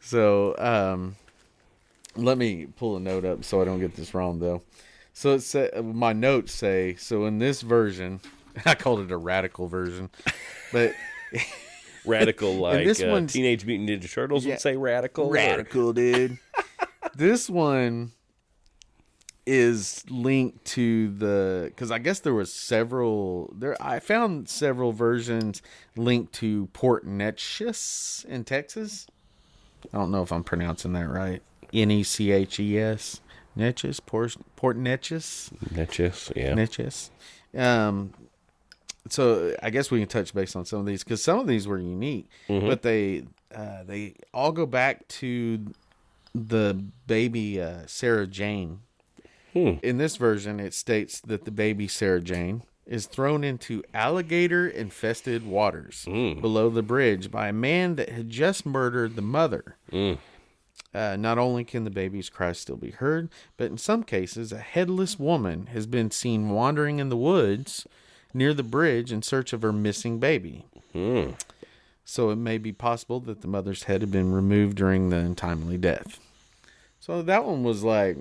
So, let me pull a note up so I don't get this wrong though. So my notes say, so in this version, I called it a radical version, but radical like this Teenage Mutant Ninja Turtles would say radical. Radical, dude. This one is linked to because I guess there was I found several versions linked to Port Neches in Texas. I don't know if I'm pronouncing that right. Neches. Neches, Port Neches. Neches, yeah. Neches. So I guess we can touch base on some of these because some of these were unique, but they all go back to the baby Sarah Jane In this version, it states that the baby Sarah Jane is thrown into alligator-infested waters below the bridge by a man that had just murdered the mother. Not only can the baby's cries still be heard, but in some cases, a headless woman has been seen wandering in the woods near the bridge in search of her missing baby. So it may be possible that the mother's head had been removed during the untimely death. So that one was like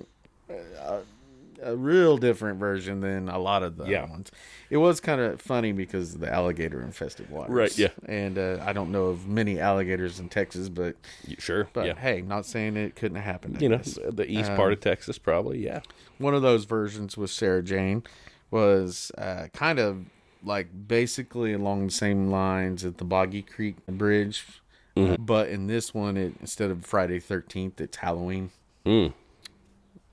a real different version than a lot of the other ones. It was kind of funny because of the alligator infested waters. Right, yeah. And I don't know of many alligators in Texas, but Sure, but hey, not saying it couldn't have happened. The east part of Texas, probably, yeah. One of those versions with Sarah Jane was kind of like basically along the same lines as the Boggy Creek Bridge. But in this one, instead of Friday 13th, it's Halloween.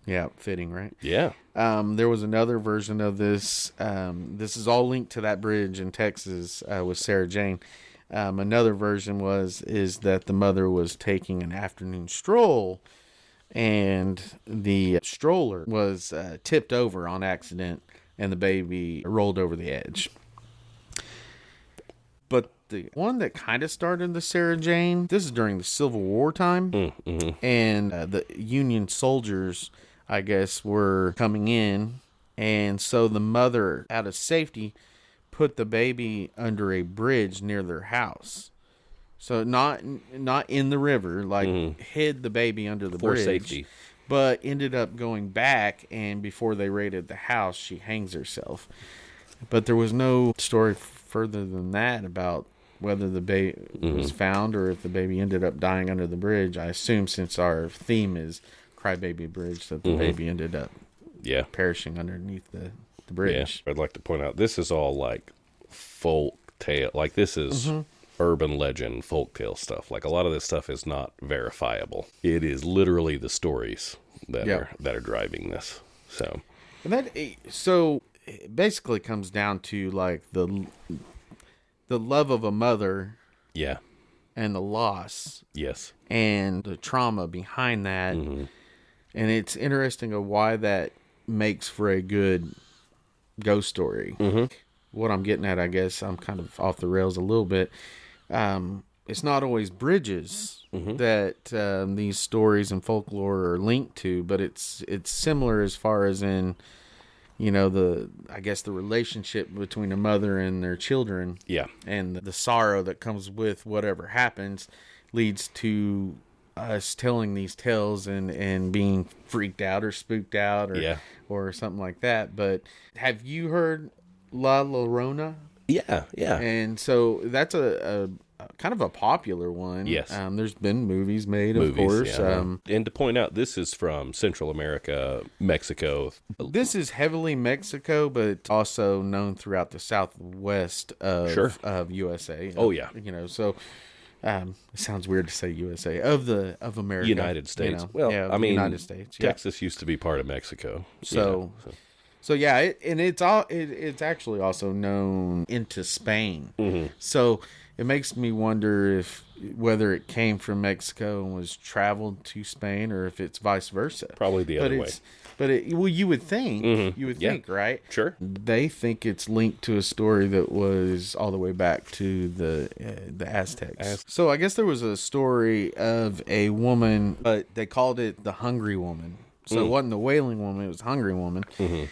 Yeah, fitting, right? Yeah. There was another version of this. This is all linked to that bridge in Texas with Sarah Jane. Another version is that the mother was taking an afternoon stroll, and the stroller was tipped over on accident, and the baby rolled over the edge. But the one that kind of started the Sarah Jane, this is during the Civil War time, and the Union soldiers, I guess, were coming in, and so the mother, out of safety, put the baby under a bridge near their house. So not in the river, like hid the baby under the bridge. For safety. But ended up going back, and before they raided the house, she hangs herself. But there was no story further than that about whether the baby was found or if the baby ended up dying under the bridge. I assume since our theme is Crybaby Bridge, that the baby ended up perishing underneath the bridge. Yeah. I'd like to point out, this is all like folk tale. Like this is urban legend, folk tale stuff. Like a lot of this stuff is not verifiable. It is literally the stories that are driving this. So it basically comes down to like the love of a mother. Yeah. And the loss. Yes. And the trauma behind that. And it's interesting of why that makes for a good ghost story. What I'm getting at, I guess, I'm kind of off the rails a little bit. It's not always bridges that these stories and folklore are linked to, but it's similar as far as in, the relationship between a mother and their children. Yeah. And the sorrow that comes with whatever happens leads to us telling these tales and being freaked out or spooked out or something like that. But have you heard La Llorona? Yeah. And so that's a kind of a popular one. Yes. There's been movies made, of course. Yeah. And to point out, this is from Central America, Mexico. This is heavily Mexico, but also known throughout the southwest of USA. Oh, yeah. So it sounds weird to say USA of America, United States. United States. Texas used to be part of Mexico. So it's actually also known into Spain. So it makes me wonder whether it came from Mexico and was traveled to Spain, or if it's vice versa. Probably the other way. But you would think, think, right? Sure. They think it's linked to a story that was all the way back to the Aztecs. So I guess there was a story of a woman, but they called it the Hungry Woman. So it wasn't the Wailing Woman, it was Hungry Woman.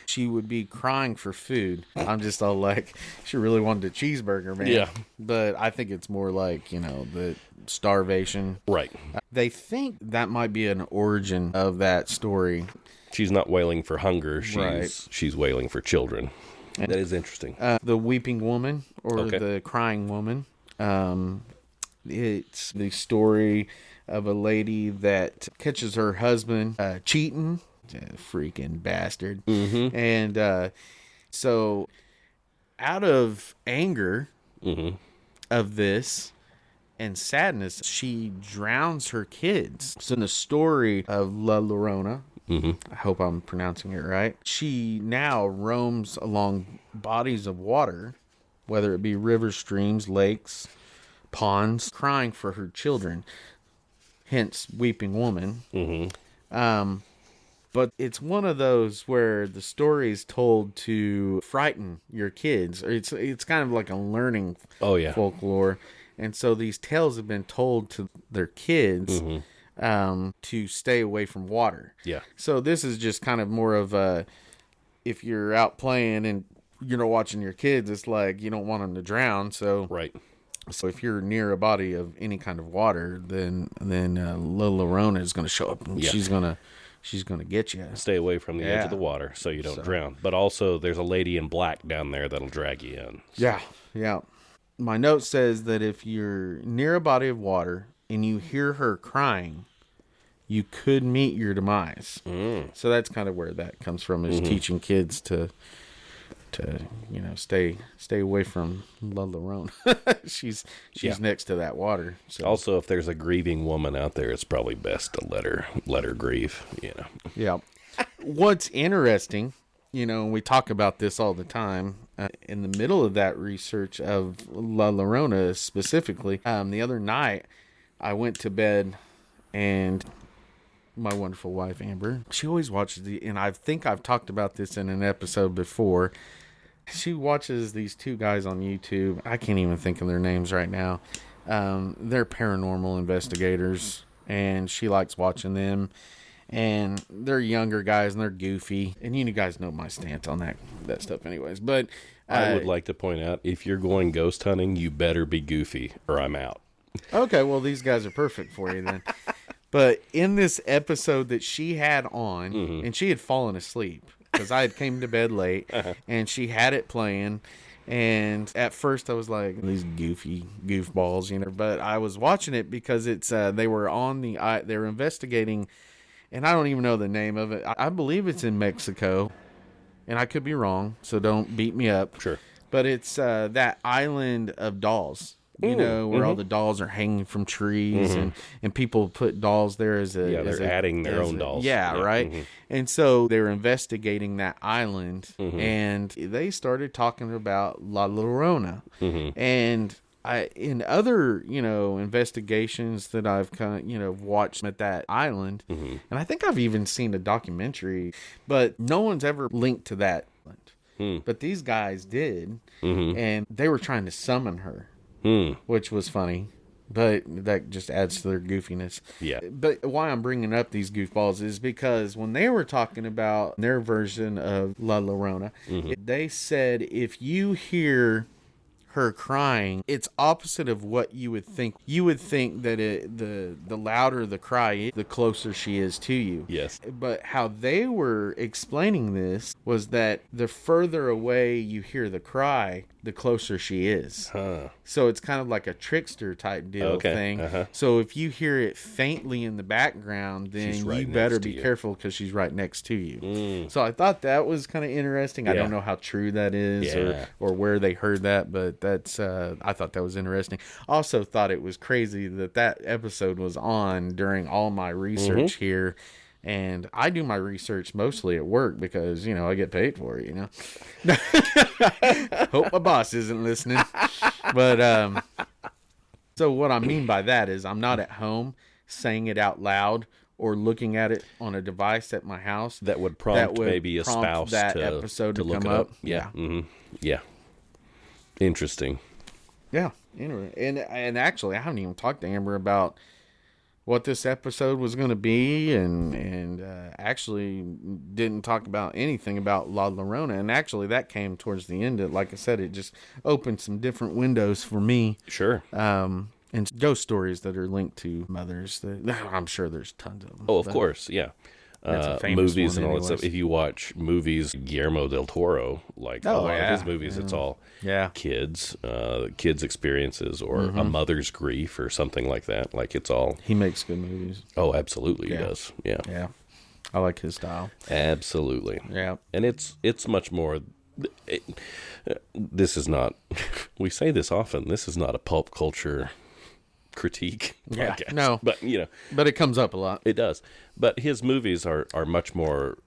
She would be crying for food. I'm just all like, she really wanted a cheeseburger, man. Yeah. But I think it's more like, the starvation. Right. They think that might be an origin of that story. She's not wailing for hunger. She's wailing for children. That is interesting. The Weeping Woman, or the Crying Woman. It's the story of a lady that catches her husband cheating. Freaking bastard. And so out of anger of this and sadness, she drowns her kids. So in the story of La Llorona, I hope I'm pronouncing it right, she now roams along bodies of water, whether it be rivers, streams, lakes, ponds, crying for her children. Hence, Weeping Woman. But it's one of those where the story is told to frighten your kids. It's kind of like a learning folklore. And so these tales have been told to their kids to stay away from water. Yeah. So this is just kind of more of a, if you're out playing and you're not watching your kids, it's like you don't want them to drown. So Right. So if you're near a body of any kind of water, then little Llorona is going to show up and she's going to get you. Stay away from the edge of the water so you don't drown. But also, there's a lady in black down there that'll drag you in. So. Yeah. My note says that if you're near a body of water and you hear her crying, you could meet your demise. So that's kind of where that comes from, is teaching kids to stay away from La Llorona. she's next to that water. So. Also, if there's a grieving woman out there, it's probably best to let her grieve. Yeah. What's interesting, we talk about this all the time. In the middle of that research of La Llorona specifically, the other night I went to bed and my wonderful wife Amber, she always watches and I think I've talked about this in an episode before. She watches these two guys on YouTube. I can't even think of their names right now. They're paranormal investigators, and she likes watching them. And they're younger guys, and they're goofy. And you guys know my stance on that stuff anyways. But I would like to point out, if you're going ghost hunting, you better be goofy, or I'm out. Okay, well, these guys are perfect for you then. But in this episode that she had on, and she had fallen asleep, because I had came to bed late, and she had it playing, and at first I was like, these goofballs, but I was watching it because it's they were investigating, and I don't even know the name of it. I believe it's in Mexico, and I could be wrong, so don't beat me up. Sure. But it's that island of dolls. Where all the dolls are hanging from trees, and people put dolls there as a... Yeah, they're adding their own dolls. Yeah, right? Mm-hmm. And so they were investigating that island, and they started talking about La Llorona. And in other, investigations that I've kind of, watched at that island, and I think I've even seen a documentary, but no one's ever linked to that island. But these guys did, and they were trying to summon her. Which was funny, but that just adds to their goofiness. Yeah. But why I'm bringing up these goofballs is because when they were talking about their version of La Llorona, they said if you hear her crying, it's opposite of what you would think. You would think that the louder the cry, the closer she is to you. Yes. But how they were explaining this was that the further away you hear the cry, the closer she is. So it's kind of like a trickster type deal thing. So if you hear it faintly in the background, then you better be careful because she's right next to you. So I thought that was kind of interesting. I don't know how true that is or where they heard that, but that's I thought that was interesting. Also thought it was crazy that episode was on during all my research here. And I do my research mostly at work because, I get paid for it, Hope my boss isn't listening. But, so what I mean by that is I'm not at home saying it out loud or looking at it on a device at my house. That would prompt maybe a spouse that episode to look come it up. Yeah. Yeah. Interesting. Yeah. And actually, I haven't even talked to Amber about what this episode was going to be, and actually didn't talk about anything about La Llorona. And actually, that came towards the end. Like I said, it just opened some different windows for me. Sure. And ghost stories that are linked to mothers. I'm sure there's tons of them. Oh, of course, yeah. Movies and all that stuff. If you watch movies, Guillermo del Toro, like a lot of his movies, it's all kids experiences or a mother's grief or something like that. Like it's all. He makes good movies. Oh, absolutely, he does. Yeah, yeah. I like his style. Absolutely. Yeah, and it's much more. This is not. We say this often. This is not a pulp culture critique podcast. No, but but it comes up a lot. It does. But his movies are much more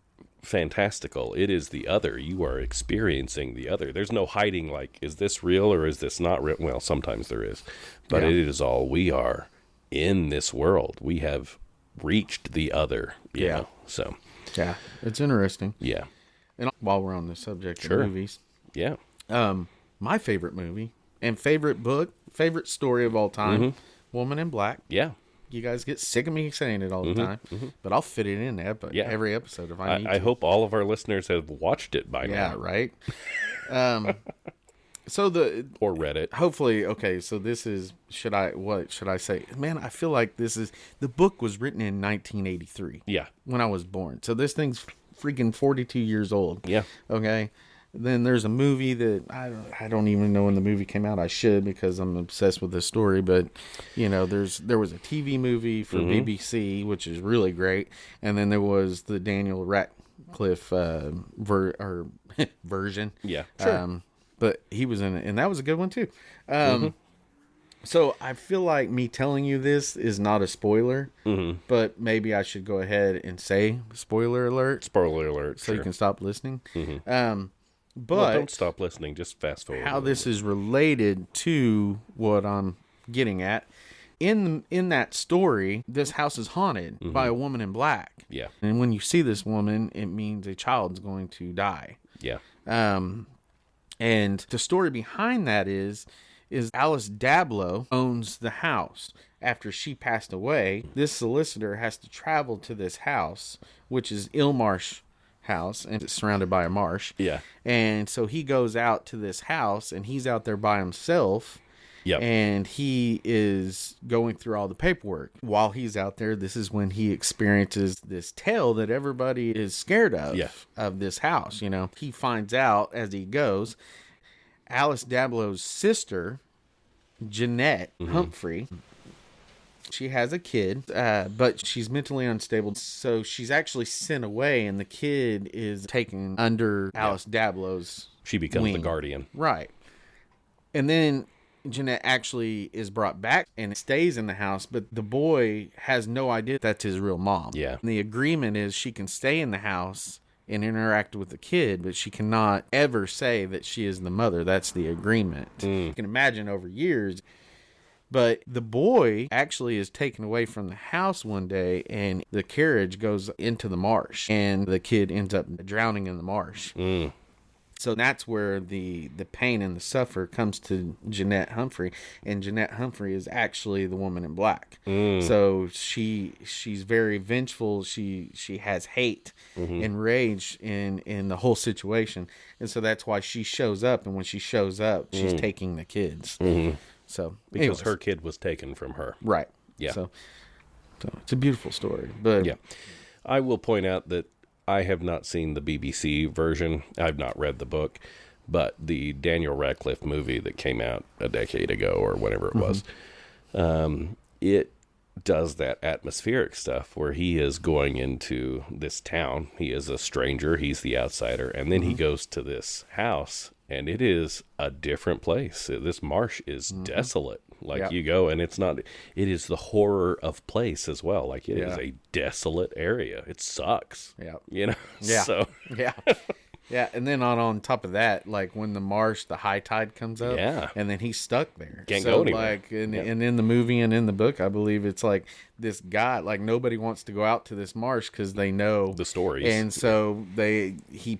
fantastical. It is the other. You are experiencing the other. There's no hiding, like, is this real or is this not real? Well, sometimes there is, but it is all, we are in this world. We have reached the other, you know? So Yeah, it's interesting. Yeah. And while we're on the subject Sure. of movies, Yeah. my favorite movie and favorite book, favorite story of all time, Woman in Black. Yeah. You guys get sick of me saying it all the time, but I'll fit it in every episode if I need to. I hope all of our listeners have watched it by now. Yeah, right. Or read it. Hopefully, okay, so this is, what should I say? Man, I feel like the book was written in 1983. Yeah. When I was born. So this thing's freaking 42 years old. Yeah. Okay. Then there's a movie that I don't even know when the movie came out. I should, because I'm obsessed with this story. But there was a TV movie for BBC, which is really great, and then there was the Daniel Radcliffe version. Yeah, sure. But he was in it, and that was a good one too. So I feel like me telling you this is not a spoiler, but maybe I should go ahead and say spoiler alert. Spoiler alert. So you can stop listening. But don't stop listening. Just fast forward. How this is related to what I'm getting at. In that story, this house is haunted by a woman in black. Yeah. And when you see this woman, it means a child's going to die. Yeah. And the story behind that is Alice Dablow owns the house. After she passed away, this solicitor has to travel to this house, which is Ilmarsh house, and it's surrounded by a marsh. Yeah. And so he goes out to this house, and he's out there by himself. Yep. And he is going through all the paperwork. While he's out there, this is when he experiences this tale that everybody is scared of, of this house. He finds out as he goes, Alice Dablow's sister, Jeanette Humphrey, she has a kid, but she's mentally unstable. So she's actually sent away, and the kid is taken under Alice Dablow's She becomes wing. the guardian. Right. And then Jeanette actually is brought back and stays in the house, but the boy has no idea that's his real mom. Yeah. And the agreement is she can stay in the house and interact with the kid, but she cannot ever say that she is the mother. That's the agreement. You can imagine over years. But the boy actually is taken away from the house one day, and the carriage goes into the marsh, and the kid ends up drowning in the marsh. So that's where the pain and the suffer comes to Jeanette Humphrey, and Jeanette Humphrey is actually the woman in black. So she's very vengeful. She has hate and rage in the whole situation, and so that's why she shows up. And when she shows up, she's taking the kids. So because her kid was taken from her. Right. Yeah. So it's a beautiful story. But yeah, I will point out that I have not seen the BBC version. I've not read the book, but the Daniel Radcliffe movie that came out a decade ago or whatever it was, it does that atmospheric stuff where he is going into this town. He is a stranger. He's the outsider. And then he goes to this house, and it is a different place. This marsh is desolate. Like you go, and it is the horror of place as well. Like it is a desolate area. It sucks. Yeah. Yeah. So. Yeah. Yeah. And then on top of that, like when the high tide comes up, and then he's stuck there. Can't go anywhere. Like, and in the movie and in the book, I believe it's like this guy, like nobody wants to go out to this marsh because they know the stories. And so he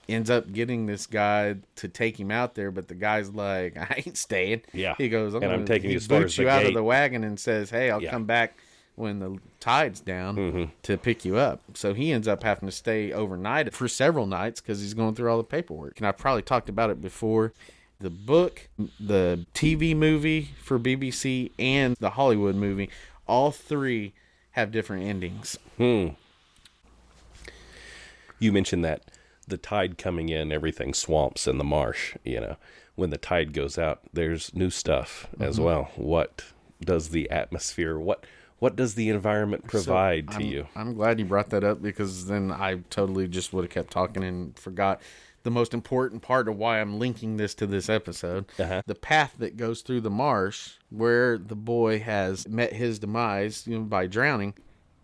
ends up getting this guy to take him out there, but the guy's like, I ain't staying. Yeah. He goes, I'm taking you as far as the you out gate. of the wagon and says, hey, I'll come back when the tide's down to pick you up. So he ends up having to stay overnight for several nights because he's going through all the paperwork. And I've probably talked about it before. The book, the TV movie for BBC, and the Hollywood movie, all three have different endings. You mentioned that the tide coming in, everything swamps in the marsh. When the tide goes out, there's new stuff as well. What does the atmosphere, what does the environment provide to you? I'm glad you brought that up, because then I totally just would have kept talking and forgot the most important part of why I'm linking this to this episode. The path that goes through the marsh where the boy has met his demise by drowning.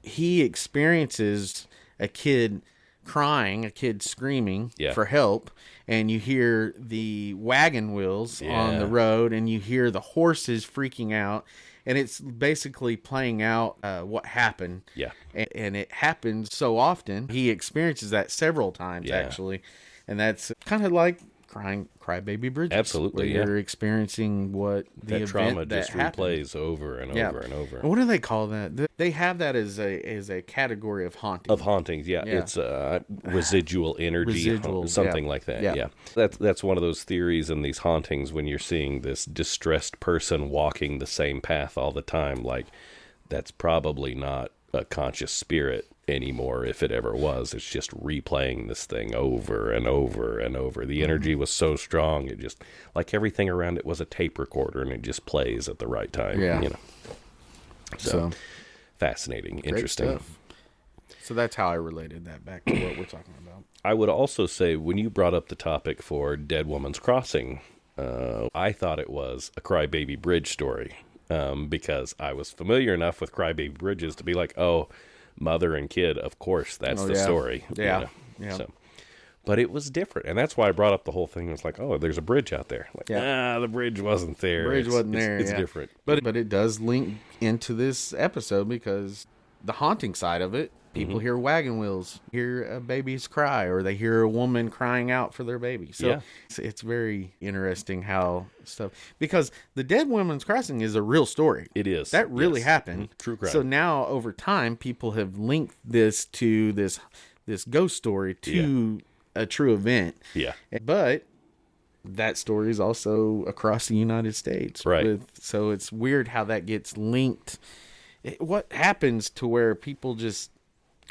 He experiences a kid crying, a kid screaming for help, and you hear the wagon wheels on the road, and you hear the horses freaking out, and it's basically playing out what happened. Yeah. And it happens so often. He experiences that several times, actually. And that's kind of like Crybaby Bridges. Absolutely, where you're experiencing what the that trauma event just that happened. replays over and over and over. What do they call that? They have that as a category of haunting. Of hauntings, yeah. It's residual energy, something like that. Yeah. That's one of those theories in these hauntings when you're seeing this distressed person walking the same path all the time. Like, that's probably not a conscious spirit anymore, if it ever was. It's just replaying this thing over and over and over. The energy was so strong, it just, like everything around it was a tape recorder, and it just plays at the right time. So fascinating, interesting stuff. So that's how I related that back to what we're talking about. I would also say, when you brought up the topic for Dead Woman's Crossing, I thought it was a Crybaby Bridge story, because I was familiar enough with Crybaby Bridges to be like, oh, mother and kid, of course, that's the story. So, but it was different, and that's why I brought up the whole thing. It was like, oh, there's a bridge out there. Like, the bridge wasn't there. It's different. But it does link into this episode, because the haunting side of it, people hear wagon wheels, hear a baby's cry, or they hear a woman crying out for their baby. So it's very interesting how stuff, because the Dead Woman's Crossing is a real story. It is. That really happened. True crime. So now over time, people have linked this to this ghost story to a true event. Yeah. But that story is also across the United States. Right. So it's weird how that gets linked. What happens to where people just,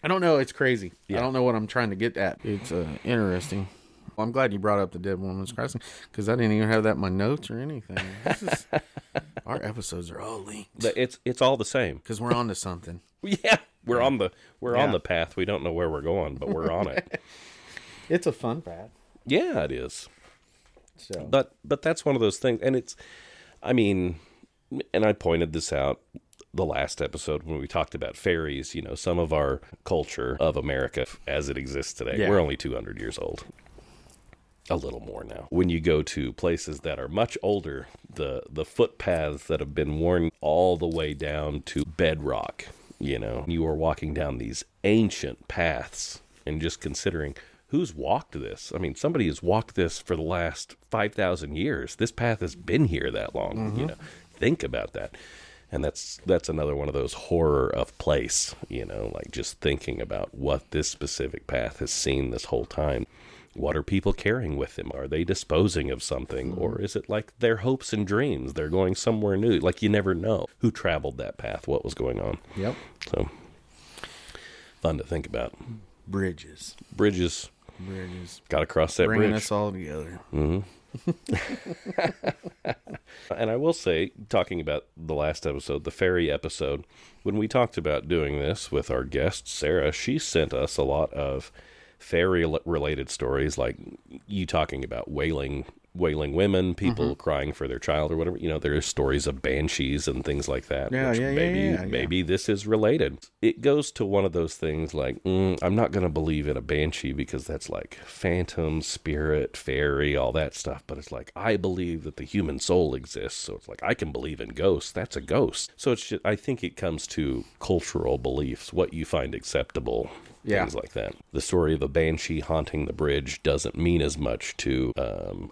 I don't know. It's crazy. I don't know what I'm trying to get at. It's interesting. Well, I'm glad you brought up the Dead Woman's Crossing, because I didn't even have that in my notes or anything. Our episodes are all linked. It's all the same, because we're on to something. Yeah, we're on the path. We don't know where we're going, but we're on it. It's a fun path. Yeah, it is. So, but that's one of those things, and it's, I mean, and I pointed this out the last episode when we talked about fairies. Some of our culture of America as it exists today, we're only 200 years old. A little more now. When you go to places that are much older, the footpaths that have been worn all the way down to bedrock, you are walking down these ancient paths, and just considering who's walked this. I mean, somebody has walked this for the last 5,000 years. This path has been here that long. Think about that. And that's another one of those horror of place, like just thinking about what this specific path has seen this whole time. What are people carrying with them? Are they disposing of something? Or is it like their hopes and dreams? They're going somewhere new. Like, you never know who traveled that path, what was going on. Yep. So, fun to think about. Bridges. Got to cross that Bringing bridge. us all together. And I will say, talking about the last episode, the fairy episode, when we talked about doing this with our guest, Sarah, she sent us a lot of fairy-related stories, like you talking about wailing women, people crying for their child or whatever. There are stories of banshees and things like that. Maybe this is related. It goes to one of those things like, I'm not going to believe in a banshee because that's like phantom, spirit, fairy, all that stuff. But it's like, I believe that the human soul exists. So it's like, I can believe in ghosts. That's a ghost. So it's just, I think it comes to cultural beliefs, what you find acceptable. Things like that. The story of a banshee haunting the bridge doesn't mean as much to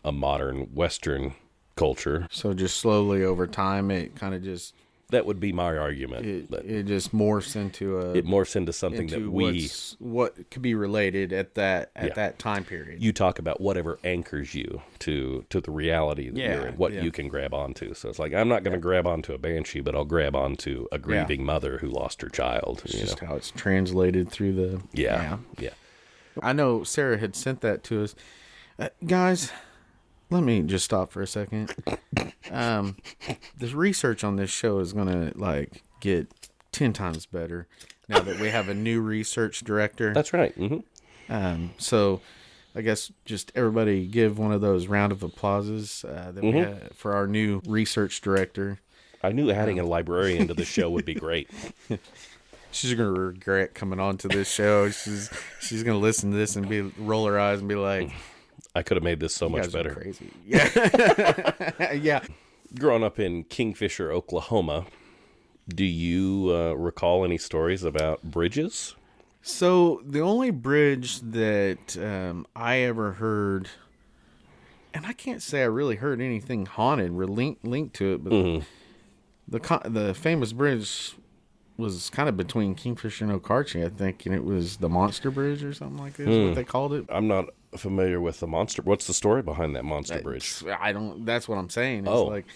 a modern Western culture. So just slowly over time, it kind of just... That would be my argument. It just morphs into something that what could be related at that time period. You talk about whatever anchors you to the reality that you're in, what you can grab onto. So it's like, I'm not going to grab onto a banshee, but I'll grab onto a grieving mother who lost her child. It's just how it's translated through the... Yeah. I know Sarah had sent that to us. Guys, let me just stop for a second. The research on this show is going to get 10 times better now that we have a new research director. That's right. So I guess just everybody give one of those round of applauses that we had for our new research director. I knew adding a librarian to the show would be great. She's going to regret coming on to this show. She's going to listen to this and roll her eyes and be like, I could have made this so much better. Crazy. Yeah. Growing up in Kingfisher, Oklahoma, Do you recall any stories about bridges? So the only bridge that I ever heard, and I can't say I really heard anything haunted linked to it, but the famous bridge was kind of between Kingfisher and Okarche, I think, and it was the Monster Bridge or something like this, is what they called it. I'm not familiar with the monster. What's the story behind that monster bridge? I don't. That's what I'm saying. It's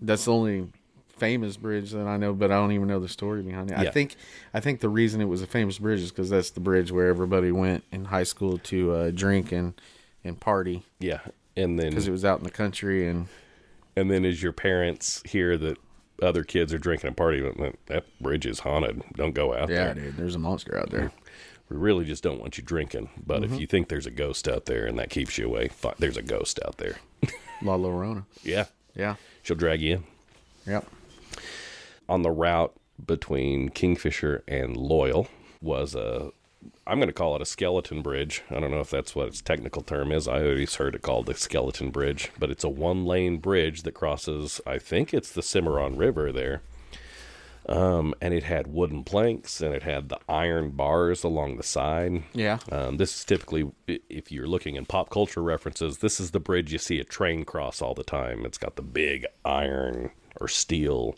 that's the only famous bridge that I know, but I don't even know the story behind it. Yeah. I think the reason it was a famous bridge is because that's the bridge where everybody went in high school to drink and party. Yeah, and then Because it was out in the country, and then as your parents hear that other kids are drinking and partying, that bridge is haunted. Don't go out there. yeah, dude, there's a monster out there. We really just don't want you drinking. But if you think there's a ghost out there and that keeps you away, there's a ghost out there. La Llorona. Yeah. Yeah. She'll drag you in. Yep. On the route between Kingfisher and Loyal was I'm going to call it a skeleton bridge. I don't know if that's what its technical term is. I always heard it called the skeleton bridge, but it's a one-lane bridge that crosses, I think it's the Cimarron River there. And it had wooden planks, and it had the iron bars along the side. Yeah. This is typically, if you're looking in pop culture references, this is the bridge you see a train cross all the time. It's got the big iron or steel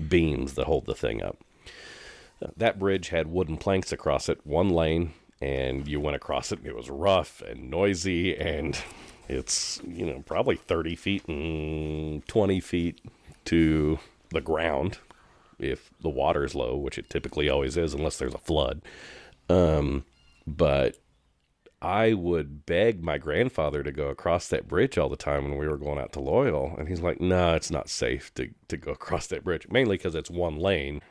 beams that hold the thing up. That bridge had wooden planks across it, one lane, and you went across it, and it was rough and noisy, and it's, probably 30 feet and 20 feet to the ground if the water's low, which it typically always is unless there's a flood. But I would beg my grandfather to go across that bridge all the time when we were going out to Loyal. And he's like, no, it's not safe to go across that bridge, mainly because it's one lane,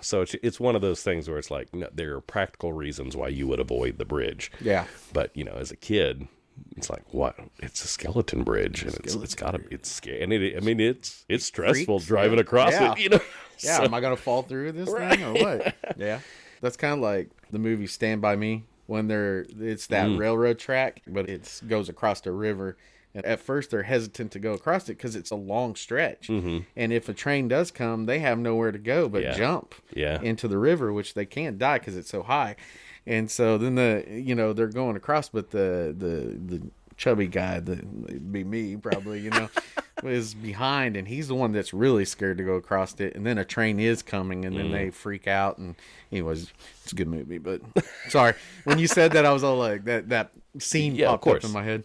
So it's one of those things where it's like, no, there are practical reasons why you would avoid the bridge. Yeah. But, as a kid, it's like, what? It's a skeleton bridge, and it's got to, it's scary. And it's stressful driving across it, Yeah, So, am I going to fall through this thing or what? Yeah. That's kind of like the movie Stand By Me, when it's that railroad track, but it goes across the river. And at first they're hesitant to go across it because it's a long stretch. Mm-hmm. And if a train does come, they have nowhere to go but jump into the river, which they can't die because it's so high. And so then they're going across, but the chubby guy, it'd be me probably, is behind, and he's the one that's really scared to go across it. And then a train is coming, and then they freak out. And anyways, it's a good movie, but sorry, when you said that, I was all like that scene popped up in my head.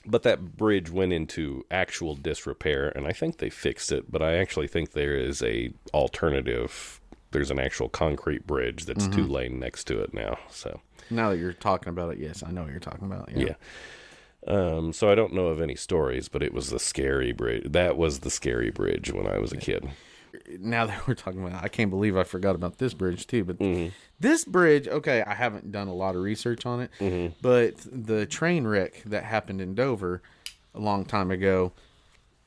But that bridge went into actual disrepair, and I think they fixed it. But I actually think there is a alternative. There's an actual concrete bridge that's 2-lane next to it now. So now that you're talking about it, yes, I know what you're talking about. Yeah. So I don't know of any stories, but it was the scary bridge. That was the scary bridge when I was a kid. Now that we're talking about it, I can't believe I forgot about this bridge too. But this bridge, okay, I haven't done a lot of research on it, but the train wreck that happened in Dover a long time ago,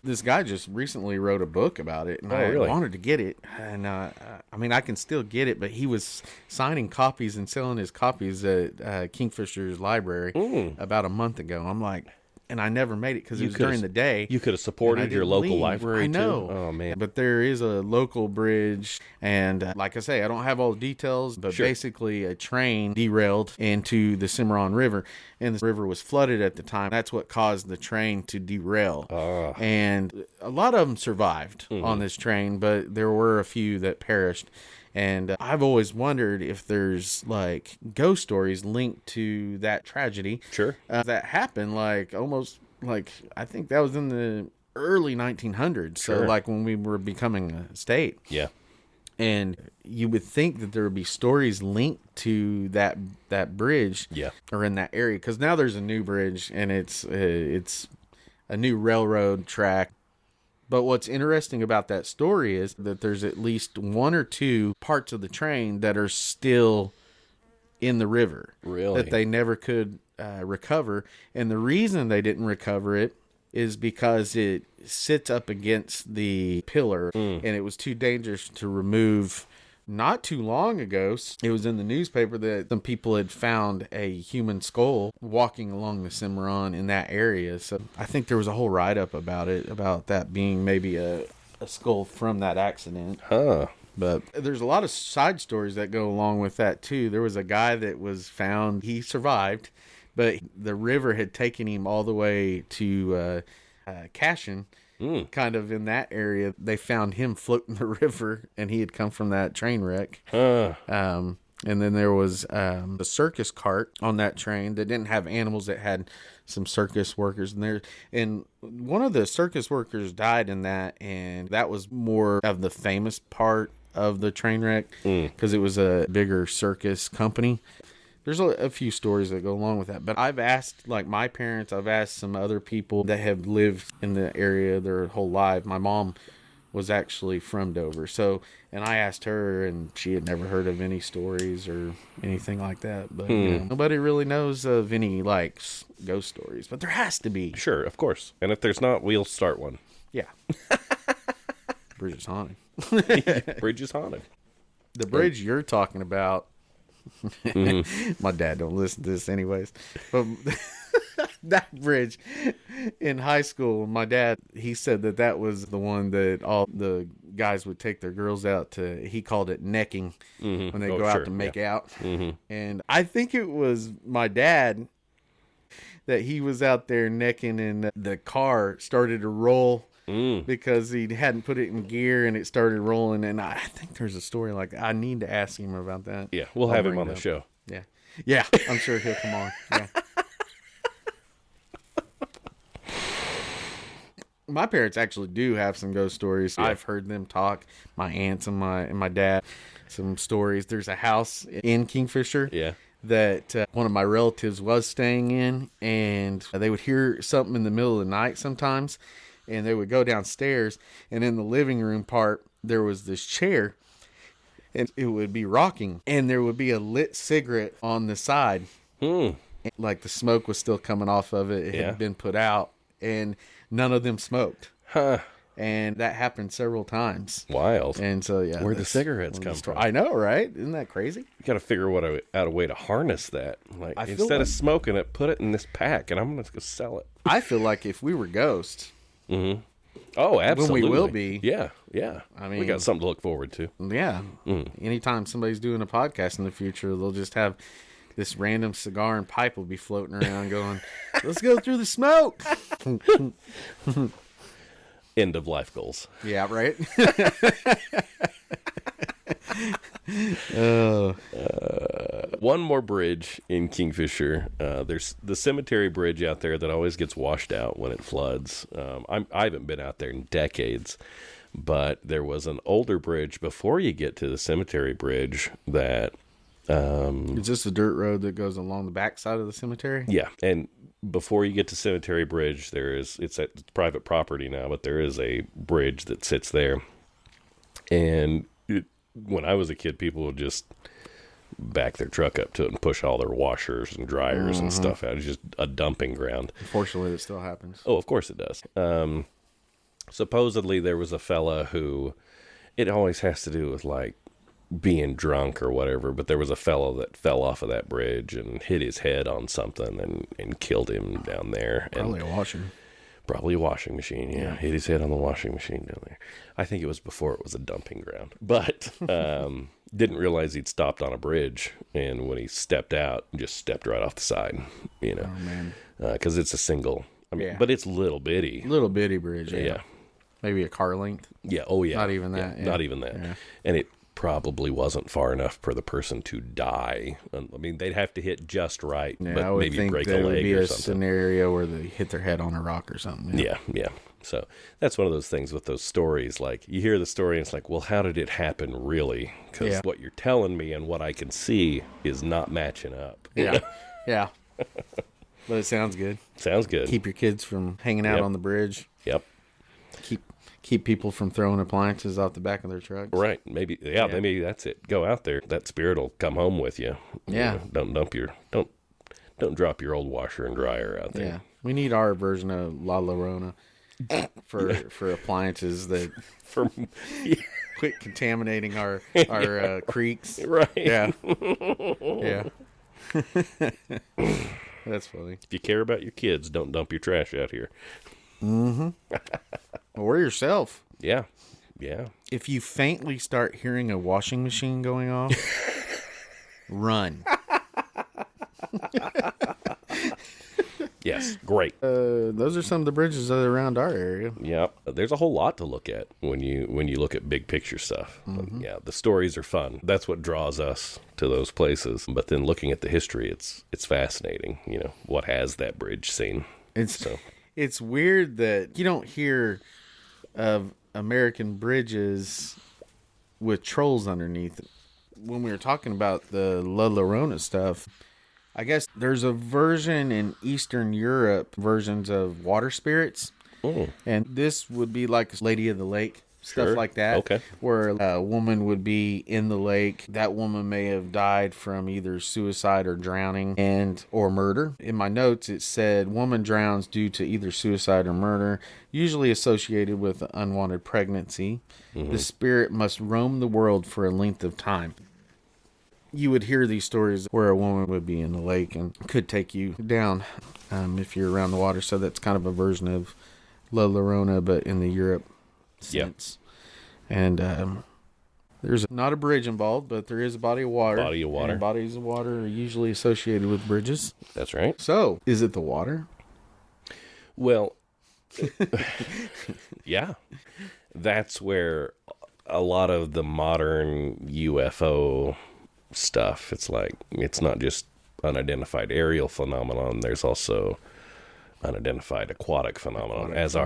this guy just recently wrote a book about it, and I wanted to get it. And I can still get it, but he was signing copies and selling his copies at Kingfisher's library about a month ago. I'm like, and I never made it because it was during the day. You could have supported your local library, I know. Too. Oh, man. But there is a local bridge, and like I say, I don't have all the details, but basically a train derailed into the Cimarron River, and the river was flooded at the time. That's what caused the train to derail. And a lot of them survived on this train, but there were a few that perished. And I've always wondered if there's like ghost stories linked to that tragedy. Sure. That happened almost I think that was in the early 1900s. Sure. So like when we were becoming a state. Yeah. And you would think that there would be stories linked to that bridge. Yeah. Or in that area. Because now there's a new bridge, and it's a new railroad track. But what's interesting about that story is that there's at least 1 or 2 parts of the train that are still in the river. Really? That they never could recover. And the reason they didn't recover it is because it sits up against the pillar, and it was too dangerous to remove. Not too long ago, it was in the newspaper that some people had found a human skull walking along the Cimarron in that area. So I think there was a whole write-up about it, about that being maybe a a skull from that accident. Huh. But there's a lot of side stories that go along with that, too. There was a guy that was found. He survived, but the river had taken him all the way to Cashin, kind of in that area. They found him floating the river, and he had come from that train wreck. And then there was a circus cart on that train that didn't have animals, that had some circus workers in there. And one of the circus workers died in that, and that was more of the famous part of the train wreck because it was a bigger circus company. There's a few stories that go along with that. But I've asked, like my parents, I've asked some other people that have lived in the area their whole life. My mom was actually from Dover. So, and I asked her, and she had never heard of any stories or anything like that. But you know, nobody really knows of any like ghost stories. But there has to be. Sure, of course. And if there's not, we'll start one. Yeah. Bridge is haunted. Bridge is haunted. The bridge you're talking about. My dad don't listen to this anyways. But that bridge in high school, my dad, he said that was the one that all the guys would take their girls out to. He called it necking when they go out to make out. And I think it was my dad that he was out there necking, and the car started to roll because he hadn't put it in gear, and it started rolling. And I think there's a story like that. I need to ask him about that. Yeah, we'll have him on the show. Yeah, I'm sure he'll come on. Yeah. My parents actually do have some ghost stories. Yeah. I've heard them talk. My aunts and my dad, some stories. There's a house in Kingfisher. Yeah. That one of my relatives was staying in, and they would hear something in the middle of the night sometimes, and they would go downstairs, and in the living room part, there was this chair, and it would be rocking, and there would be a lit cigarette on the side. Like the smoke was still coming off of it. It had been put out, and none of them smoked. And that happened several times. Wild. And so, yeah. Where'd the cigarettes come from? I know, right? Isn't that crazy? You got to figure out a way to harness that. Like, instead of smoking it, put it in this pack, and I'm going to go sell it. I feel like if we were ghosts. Oh, absolutely. When we will be. Yeah, yeah. I mean, we got something to look forward to. Yeah. Anytime somebody's doing a podcast in the future, they'll just have this random cigar and pipe will be floating around going, let's go through the smoke. End of life goals. Yeah, right? One more bridge in Kingfisher. There's the cemetery bridge out there that always gets washed out when it floods. I haven't been out there in decades, but there was an older bridge before you get to the cemetery bridge that... Is this the dirt road that goes along the backside of the cemetery? Yeah, and before you get to Cemetery Bridge, it's private property now, but there is a bridge that sits there. And when I was a kid, people would just back their truck up to it and push all their washers and dryers and stuff out. It's just a dumping ground. Unfortunately, it still happens. Oh, of course it does. Supposedly, there was a fella who, it always has to do with like being drunk or whatever, but there was a fellow that fell off of that bridge and hit his head on something and killed him down there. Probably a washing. Probably a washing machine, yeah. Hit his head on the washing machine down there. I think it was before it was a dumping ground. But didn't realize he'd stopped on a bridge, and when he stepped out, just stepped right off the side, you know. Oh, man. Because it's a single, but it's little bitty. Little bitty bridge, yeah. Maybe a car length. Yeah, oh yeah. Not even that. Yeah. Not even that. Yeah. And it probably wasn't far enough for the person to die. I mean, they'd have to hit just right, but maybe break a leg or something. Would be a scenario where they hit their head on a rock or something. Yeah. So that's one of those things with those stories. Like, you hear the story and it's like, well, how did it happen really? Because what you're telling me and what I can see is not matching up. Yeah. But it sounds good. Sounds good. Keep your kids from hanging out on the bridge. Yep. Keep people from throwing appliances off the back of their trucks. Right. Maybe that's it. Go out there. That spirit will come home with you. Yeah. You know, don't drop your old washer and dryer out there. Yeah. We need our version of La Llorona for appliances that quit contaminating our creeks. Right. Yeah. Yeah. That's funny. If you care about your kids, don't dump your trash out here. Or yourself. Yeah. Yeah. If you faintly start hearing a washing machine going off, run. Yes. Great. Those are some of the bridges that are around our area. Yep. There's a whole lot to look at when you look at big picture stuff. Yeah, the stories are fun. That's what draws us to those places. But then looking at the history, it's fascinating. You know, what has that bridge seen? It's weird that you don't hear of American bridges with trolls underneath. When we were talking about the La Llorona stuff, I guess there's a version in Eastern Europe, versions of water spirits. Oh. And this would be like Lady of the Lake, stuff like that. Okay. Where a woman would be in the lake. That woman may have died from either suicide or drowning or murder. In my notes, it said woman drowns due to either suicide or murder, usually associated with unwanted pregnancy. Mm-hmm. The spirit must roam the world for a length of time. You would hear these stories where a woman would be in the lake and could take you down if you're around the water. So that's kind of a version of La Llorona, but in the Europe sense. Yep. And there's not a bridge involved, but there is a body of water. Body of water. And bodies of water are usually associated with bridges. That's right. So, is it the water? Well, yeah. That's where a lot of the modern UFO stuff, it's like, it's not just unidentified aerial phenomenon, there's also unidentified aquatic phenomenon. As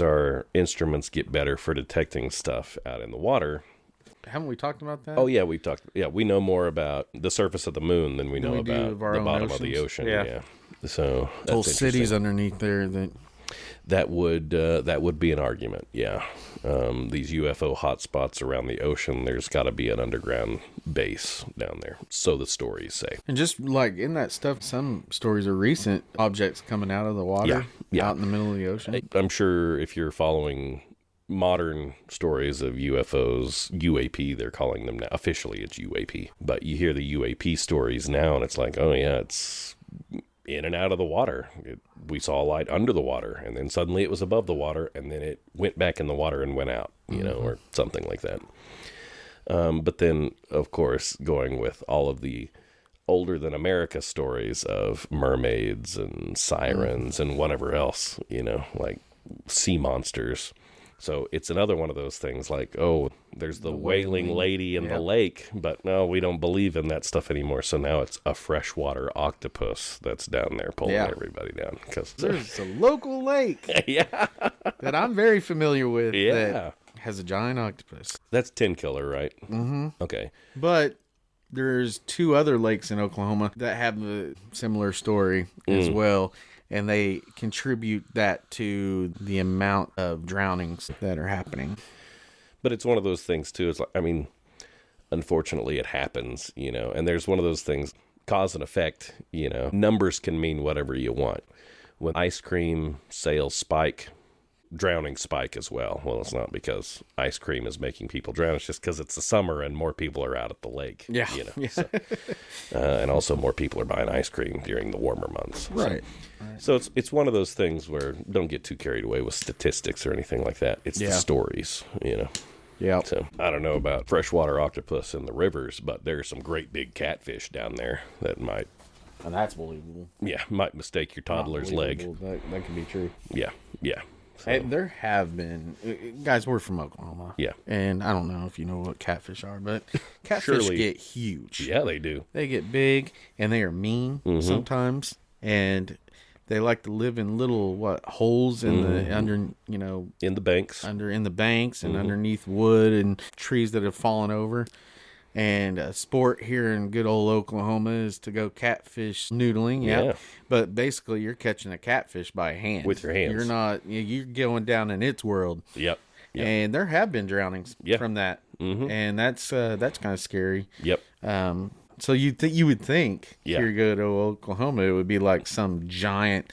our instruments get better for detecting stuff out in the water. Haven't we talked about that? Oh yeah, we know more about the surface of the moon than we know about the bottom of the ocean. Yeah. So whole cities underneath there that would be an argument. Yeah. These UFO hotspots around the ocean, there's got to be an underground base down there. So the stories say. And just like in that stuff, some stories are recent objects coming out of the water out in the middle of the ocean. I'm sure if you're following modern stories of UFOs, UAP, they're calling them now. Officially, it's UAP. But you hear the UAP stories now, and it's like, oh yeah, it's in and out of the water. We saw a light under the water, and then suddenly it was above the water, and then it went back in the water and went out, you know, or something like that. But then, of course, going with all of the older than America stories of mermaids and sirens and whatever else, you know, like sea monsters. So it's another one of those things like, oh, there's the wailing lady in the lake, but no, we don't believe in that stuff anymore. So now it's a freshwater octopus that's down there pulling everybody down. Cause there's a local lake that I'm very familiar with that has a giant octopus. That's Tin Killer, right? Mm-hmm. Okay. But there's 2 other lakes in Oklahoma that have a similar story as well. And they contribute that to the amount of drownings that are happening. But it's one of those things, too. It's like, I mean, unfortunately, it happens, you know. And there's one of those things, cause and effect, you know. Numbers can mean whatever you want. When ice cream sales spike, drowning spike as well. Well, it's not because ice cream is making people drown. It's just because it's the summer and more people are out at the lake. Yeah. You know, so, and also more people are buying ice cream during the warmer months. Right. So it's one of those things where don't get too carried away with statistics or anything like that. It's the stories, you know. Yeah. So I don't know about freshwater octopus in the rivers, but there's some great big catfish down there that might. And that's believable. Yeah, might mistake your toddler's leg. That can be true. Yeah. So. Hey, there have been guys. We're from Oklahoma. Yeah, and I don't know if you know what catfish are, but catfish get huge. Yeah, they do. They get big, and they are mean sometimes, and they like to live in little holes in the under, you know, in the banks, in the banks, and underneath wood and trees that have fallen over. And a sport here in good old Oklahoma is to go catfish noodling. Yeah. But basically, you're catching a catfish by hand. With your hands. You're going down in its world. Yep. And there have been drownings from that. Mm-hmm. And that's kind of scary. Yep. So you would think here you go to Oklahoma, it would be like some giant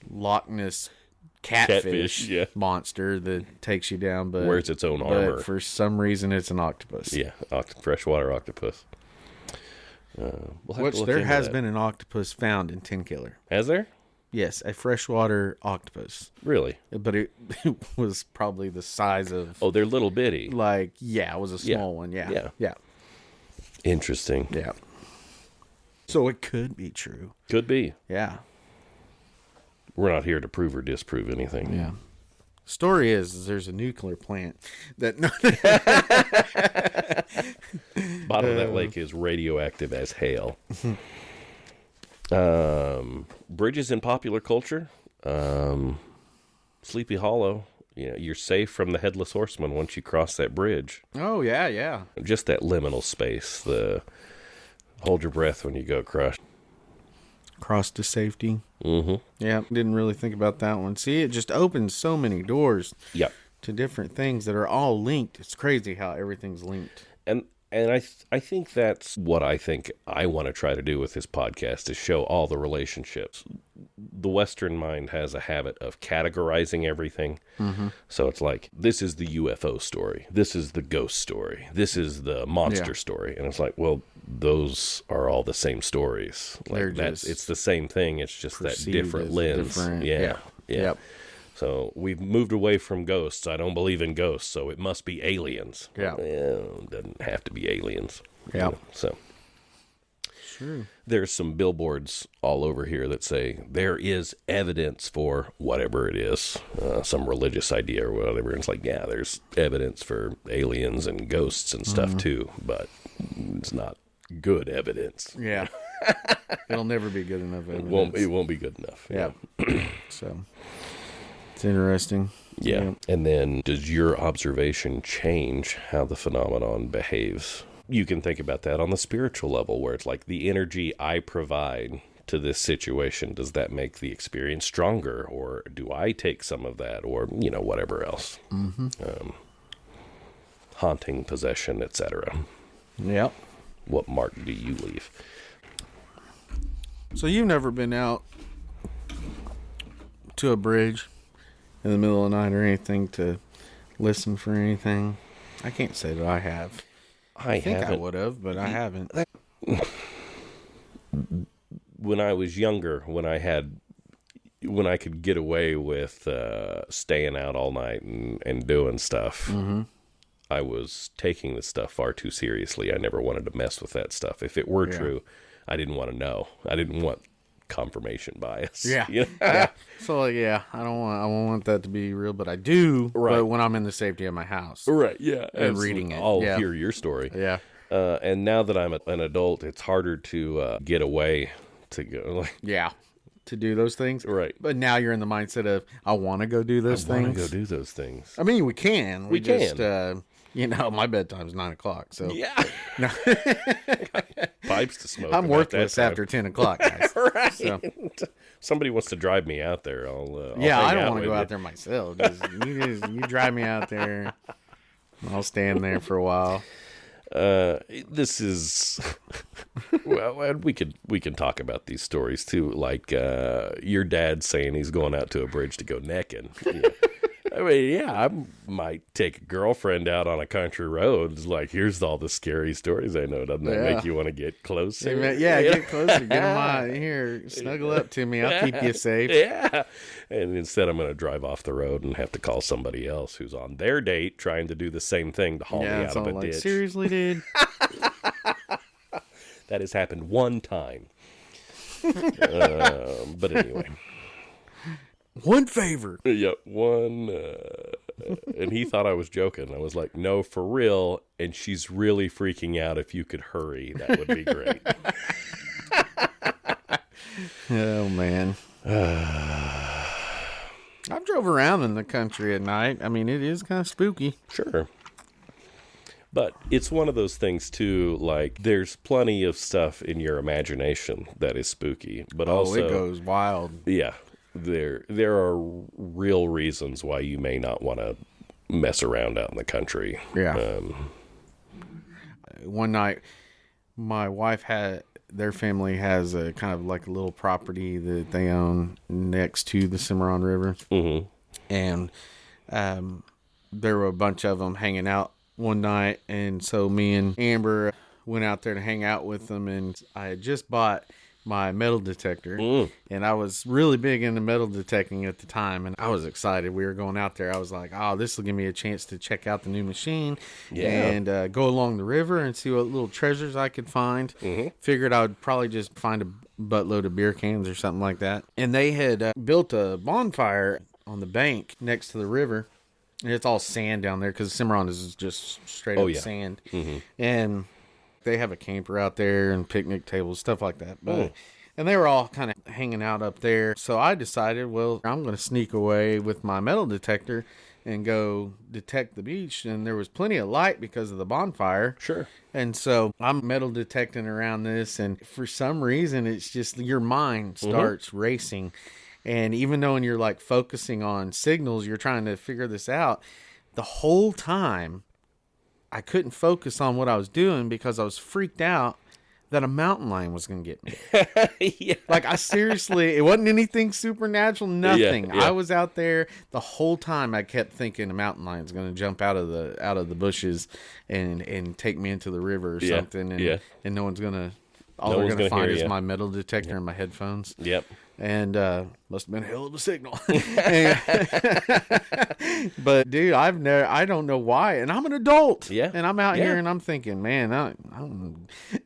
Loch Ness catfish monster that takes you down, but wears its own armor. But for some reason, it's an octopus. Yeah, freshwater octopus. Which there has been an octopus found in Tin Killer. Has there? Yes, a freshwater octopus. Really? But it was probably the size of... Oh, they're little bitty. Like, yeah, it was a small one. Yeah. Interesting. Yeah. So it could be true. Could be. Yeah. We're not here to prove or disprove anything. Yeah. Story is there's a nuclear plant that... Bottom of that lake is radioactive as hail. Bridges in popular culture. Sleepy Hollow. You know, you're safe from the headless horseman once you cross that bridge. Oh, yeah. Just that liminal space. The hold your breath when you go across. Cross to safety. Mm-hmm. Yeah, didn't really think about that one. See, it just opens so many doors. Yep. To different things that are all linked. It's crazy how everything's linked. And I think that's what I think I want to try to do with this podcast is show all the relationships. The Western mind has a habit of categorizing everything. Mm-hmm. So it's like, this is the UFO story. This is the ghost story. This is the monster story. And it's like, well, those are all the same stories. Like it's the same thing. It's just that different lens. Yeah. Yep. So we've moved away from ghosts. I don't believe in ghosts, so it must be aliens. Yeah. Well, it doesn't have to be aliens. Yeah. So true. There's some billboards all over here that say there is evidence for whatever it is, some religious idea or whatever. And it's like, yeah, there's evidence for aliens and ghosts and stuff too, but it's not good evidence. Yeah. It'll never be good enough evidence. It won't be good enough. Yeah. So... It's interesting. Yeah. And then does your observation change how the phenomenon behaves? You can think about that on the spiritual level where it's like the energy I provide to this situation, does that make the experience stronger? Or do I take some of that? Or, whatever else. Mm-hmm. Haunting, possession, etc. Yep. What mark do you leave? So you've never been out to a bridge in the middle of the night or anything to listen for anything? I can't say that I have. I think I would have, but I haven't. When I was younger, when I could get away with staying out all night and doing stuff, I was taking the stuff far too seriously. I never wanted to mess with that stuff. If it were true, I didn't want to know. I didn't want confirmation bias. Yeah. Yeah. So I don't want that to be real, but I do. Right. But when I'm in the safety of my house. Right. Yeah. And reading it. I'll hear your story. Yeah. And now that I'm an adult, it's harder to get away to go. To do those things. Right. But now you're in the mindset of, I want to go do those things. I want to go do those things. I mean, we can. We just, can. My bedtime's 9 o'clock. So yeah. No. Pipes to smoke. I'm worthless after 10 o'clock, guys. Right. So. Somebody wants to drive me out there. I'll I don't want to go out there myself. You drive me out there. I'll stand there for a while. This is well, we can talk about these stories too, like your dad saying he's going out to a bridge to go necking. I mean, I might take a girlfriend out on a country road. It's like, here's all the scary stories I know. Doesn't that make you want to get closer? Get closer. Get them out here. Snuggle up to me. I'll keep you safe. Yeah. And instead, I'm going to drive off the road and have to call somebody else who's on their date trying to do the same thing to haul me out of a ditch. Seriously, dude? That has happened one time. But anyway. One favor. Yeah, one. And he thought I was joking. I was like, no, for real. And she's really freaking out. If you could hurry, that would be great. Oh, man. I've drove around in the country at night. I mean, it is kind of spooky. Sure. But it's one of those things, too, like, there's plenty of stuff in your imagination that is spooky. But also, it goes wild. Yeah. There are real reasons why you may not want to mess around out in the country. Yeah. One night, my wife their family has a kind of like a little property that they own next to the Cimarron River. Mm-hmm. And there were a bunch of them hanging out one night. And so me and Amber went out there to hang out with them. And I had just bought my metal detector. And I was really big into metal detecting at the time, and I was excited. We were going out there. I was like, oh, this will give me a chance to check out the new machine and go along the river and see what little treasures I could find. Figured I would probably just find a buttload of beer cans or something like that. And they had built a bonfire on the bank next to the river. And it's all sand down there because Cimarron is just straight up sand. And they have a camper out there and picnic tables, stuff like that. But and they were all kind of hanging out up there. So I decided, well, I'm going to sneak away with my metal detector and go detect the beach. And there was plenty of light because of the bonfire. Sure. And so I'm metal detecting around this. And for some reason, it's just your mind starts racing. And even though when you're like focusing on signals, you're trying to figure this out, the whole time I couldn't focus on what I was doing because I was freaked out that a mountain lion was going to get me. Like I seriously, it wasn't anything supernatural, nothing. I was out there the whole time. I kept thinking a mountain lion's going to jump out of the bushes and take me into the river or something. And no one's going to, all they're going to find is my metal detector and my headphones. And must have been a hell of a signal. But dude, I don't know why, and I'm an adult. And I'm out here and I'm thinking, man, I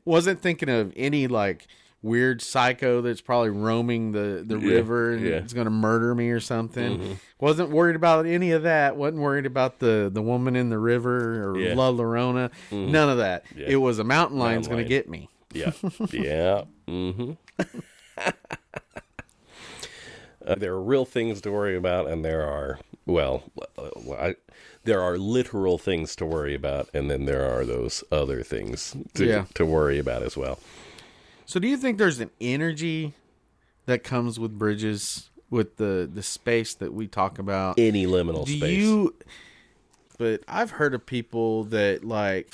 wasn't thinking of any like weird psycho that's probably roaming the river and it's gonna murder me or something. Wasn't worried about any of that. Wasn't worried about the woman in the river or La Llorona. None of that. It was a mountain lion's gonna get me. There are real things to worry about, and there are, there are literal things to worry about, and then there are those other things to worry about as well. So do you think there's an energy that comes with bridges, with the space that we talk about? Any liminal space. But I've heard of people that like,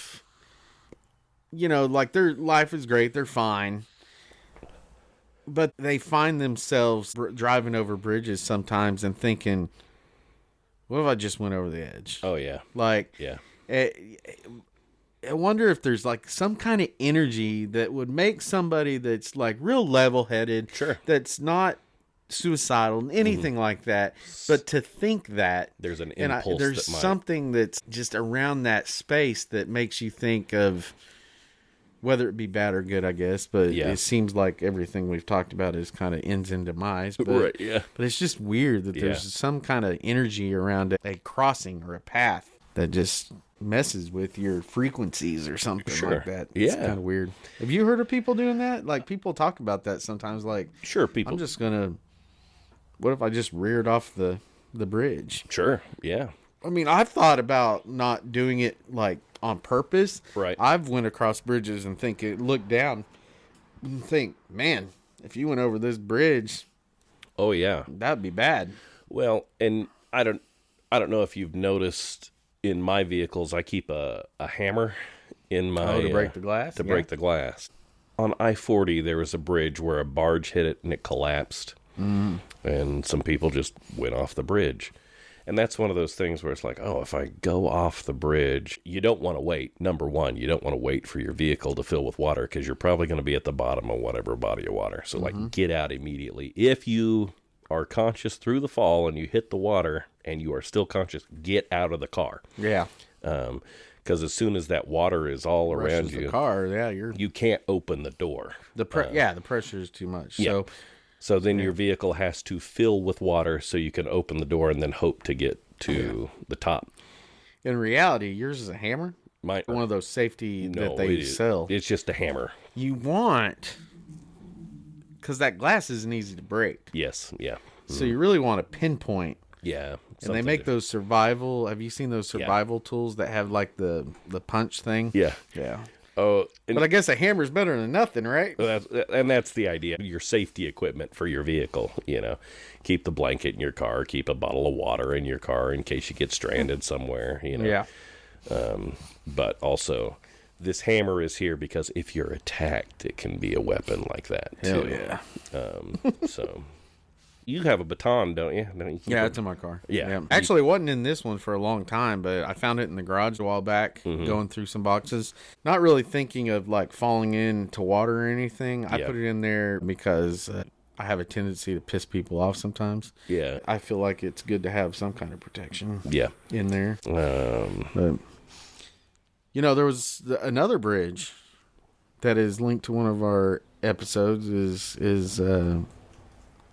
like their life is great, they're fine. But they find themselves driving over bridges sometimes and thinking, what if I just went over the edge? Oh, yeah. Like, I wonder if there's like some kind of energy that would make somebody that's like real level-headed, that's not suicidal, anything like that, but to think that. There's an impulse there's something that's just around that space that makes you think of, whether it be bad or good, I guess, but it seems like everything we've talked about is kind of ends in demise. But, but it's just weird that there's some kind of energy around a crossing or a path that just messes with your frequencies or something like that. It's kind of weird. Have you heard of people doing that? Like, people talk about that sometimes. Like, people. I'm just gonna. What if I just reared off the bridge? I mean, I've thought about not doing it like on purpose. I've went across bridges and look down and think, man, if you went over this bridge, that'd be bad. Well, and I don't know if you've noticed in my vehicles, I keep a hammer in my to break the glass. Break the glass. On I-40, there was a bridge where a barge hit it and it collapsed, and some people just went off the bridge. And that's one of those things where it's like, oh, if I go off the bridge, you don't want to wait. Number one, you don't want to wait for your vehicle to fill with water because you're probably going to be at the bottom of whatever body of water. So, like, get out immediately. If you are conscious through the fall and you hit the water and you are still conscious, get out of the car. Because as soon as that water is all around you, the car, you can't open the door. The pressure is too much. So then your vehicle has to fill with water so you can open the door and then hope to get to the top. In reality, yours is a hammer? One of those safety that they sell. It's just a hammer. You want... Because that glass isn't easy to break. So you really want to pinpoint. And they make those survival... Have you seen those survival tools that have like the punch thing? Oh, but I guess a hammer's better than nothing, right? That's the idea. Your safety equipment for your vehicle, keep the blanket in your car, keep a bottle of water in your car in case you get stranded somewhere, But also, this hammer is here because if you're attacked, it can be a weapon like that too. Hell yeah. So, You have a baton, don't you? Yeah, it's in my car. Yeah. Actually, it wasn't in this one for a long time, but I found it in the garage a while back, going through some boxes. Not really thinking of like falling into water or anything. I put it in there because I have a tendency to piss people off sometimes. Yeah. I feel like it's good to have some kind of protection. Yeah. In there. But, there was another bridge that is linked to one of our episodes is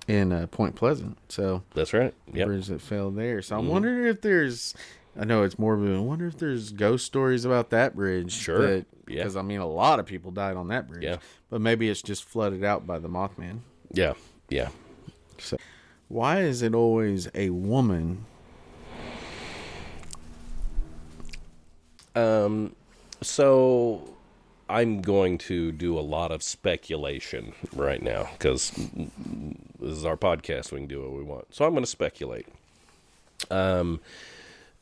in Point Pleasant. So that's right. The bridge that fell there. So I'm wondering if there's, I know it's morbid, I wonder if there's ghost stories about that bridge. Sure. Because, I mean, a lot of people died on that bridge. Yeah. But maybe it's just flooded out by the Mothman. Yeah. Yeah. So why is it always a woman? So I'm going to do a lot of speculation right now because this is our podcast. We can do what we want. So I'm going to speculate.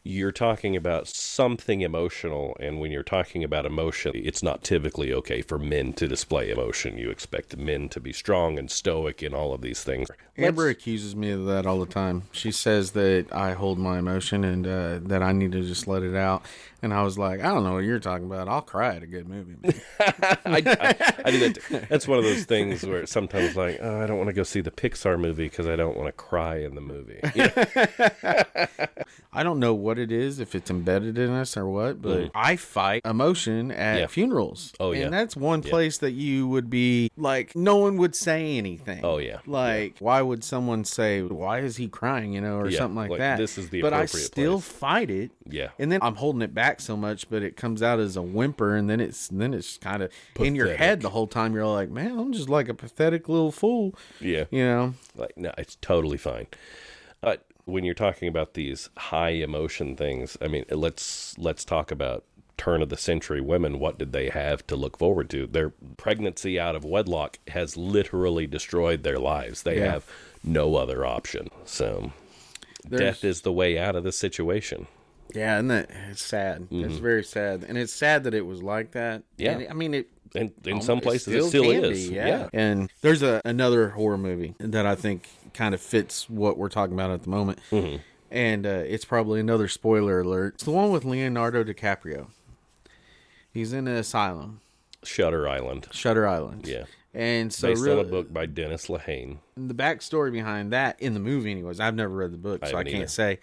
You're talking about something emotional, and when you're talking about emotion, it's not typically okay for men to display emotion. You expect men to be strong and stoic in all of these things. Amber accuses me of that all the time. She says that I hold my emotion and that I need to just let it out. And I was like, I don't know what you're talking about. I'll cry at a good movie. I do that too. That's one of those things where sometimes like, oh, I don't want to go see the Pixar movie because I don't want to cry in the movie. I don't know what it is, if it's embedded in us or what, but I fight emotion at funerals. Oh, yeah. And that's one place that you would be like, no one would say anything. Oh, yeah. Like, why would someone say, why is he crying, or something like that? This is the but I appropriate still place. fight it. Yeah. And then I'm holding it back so much, but it comes out as a whimper, and then it's kind of in your head the whole time. You're like, man, I'm just like a pathetic little fool. Yeah. Like, no, it's totally fine. When you're talking about these high emotion things, I mean, let's talk about turn of the century women. What did they have to look forward to? Their pregnancy out of wedlock has literally destroyed their lives. They have no other option. So death is the way out of this situation. Yeah, and it's sad. It's very sad, and it's sad that it was like that. Yeah, and, I mean, it. And in some places, it still is. Yeah. And there's another horror movie that I think kind of fits what we're talking about at the moment. Mm-hmm. And it's probably another spoiler alert. It's the one with Leonardo DiCaprio. He's in an asylum. Shutter Island. Yeah. And so based on a book by Dennis Lehane. The backstory behind that, in the movie anyways, I've never read the book, so I can't say.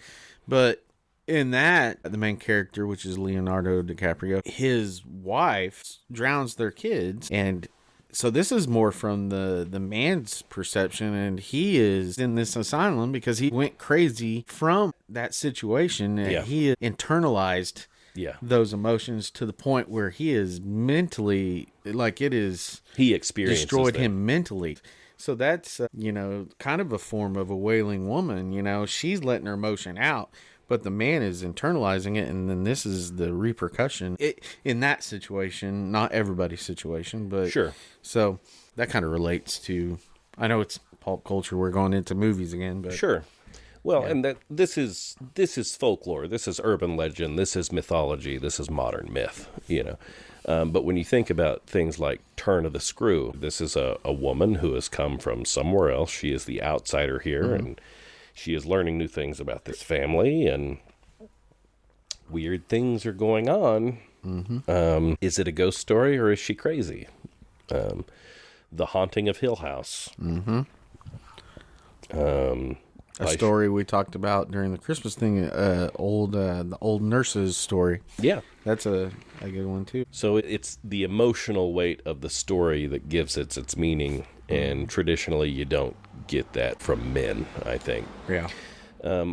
But in that, the main character, which is Leonardo DiCaprio, his wife drowns their kids. And so this is more from the man's perception. And he is in this asylum because he went crazy from that situation. And he internalized those emotions to the point where he is mentally, like he experiences destroyed him mentally. So that's, kind of a form of a wailing woman. She's letting her emotion out. But the man is internalizing it, and then this is the repercussion. In that situation, not everybody's situation, but sure. So that kind of relates to. I know it's pulp culture. We're going into movies again, but sure. Well, and this is folklore. This is urban legend. This is mythology. This is modern myth. But when you think about things like Turn of the Screw, this is a woman who has come from somewhere else. She is the outsider here, and she is learning new things about this family, and weird things are going on. Mm-hmm. Is it a ghost story, or is she crazy? The Haunting of Hill House. Mm-hmm. A story we talked about during the Christmas thing, the old nurse's story. Yeah. That's a good one, too. So it's the emotional weight of the story that gives it its meaning, and traditionally you don't get that from men, I think. Yeah.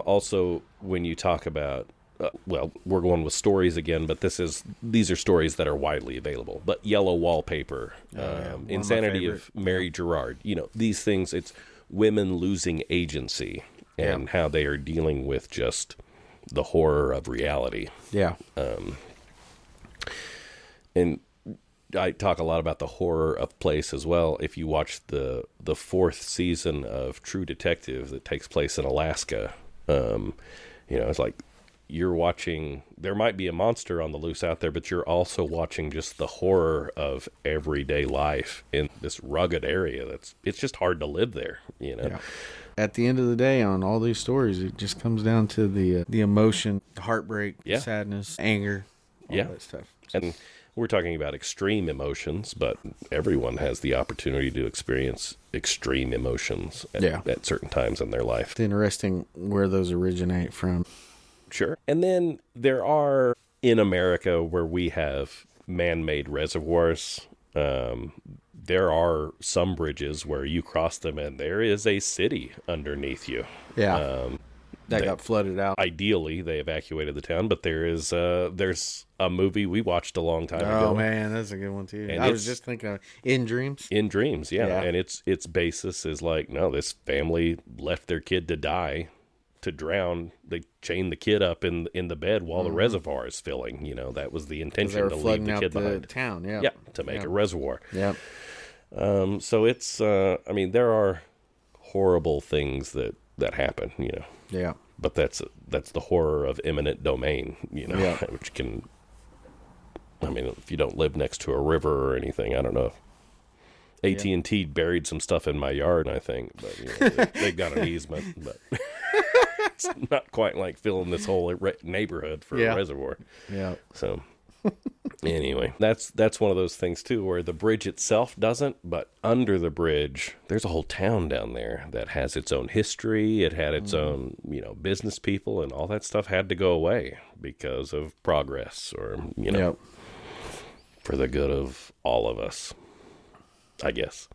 Also, when you talk about, we're going with stories again, but these are stories that are widely available. But Yellow Wallpaper, Insanity of Mary Gerard, these things, it's women losing agency and how they are dealing with just the horror of reality. Yeah. And I talk a lot about the horror of place as well. If you watch the fourth season of True Detective that takes place in Alaska, it's like you're watching, there might be a monster on the loose out there, but you're also watching just the horror of everyday life in this rugged area. It's just hard to live there, at the end of the day, on all these stories, it just comes down to the emotion, the heartbreak, sadness, anger, all that stuff. And we're talking about extreme emotions, but everyone has the opportunity to experience extreme emotions at certain times in their life. It's interesting where those originate from. Sure. And then there are, in America, where we have man-made reservoirs, there are some bridges where you cross them and there is a city underneath you. Yeah. That got flooded out. Ideally, they evacuated the town, but there's a movie we watched a long time ago. Oh man, that's a good one too. And I was just thinking of In Dreams. In Dreams, yeah. And its basis is like, no, this family left their kid to die, to drown. They chained the kid up in the bed while the reservoir is filling. You know, that was the intention, to leave the kid behind. The town, to make a reservoir. Yeah. So it's, I mean, there are horrible things that happen, you know. Yeah. But that's the horror of eminent domain, you know, which can, I mean, if you don't live next to a river or anything, I don't know. AT&T buried some stuff in my yard, I think, but you know, they got an easement, but it's not quite like filling this whole neighborhood for a reservoir. Yeah. So anyway, that's one of those things too, where the bridge itself doesn't, but under the bridge, there's a whole town down there that has its own history. It had its own, you know, business people, and all that stuff had to go away because of progress, or, you know, for the good of all of us, I guess.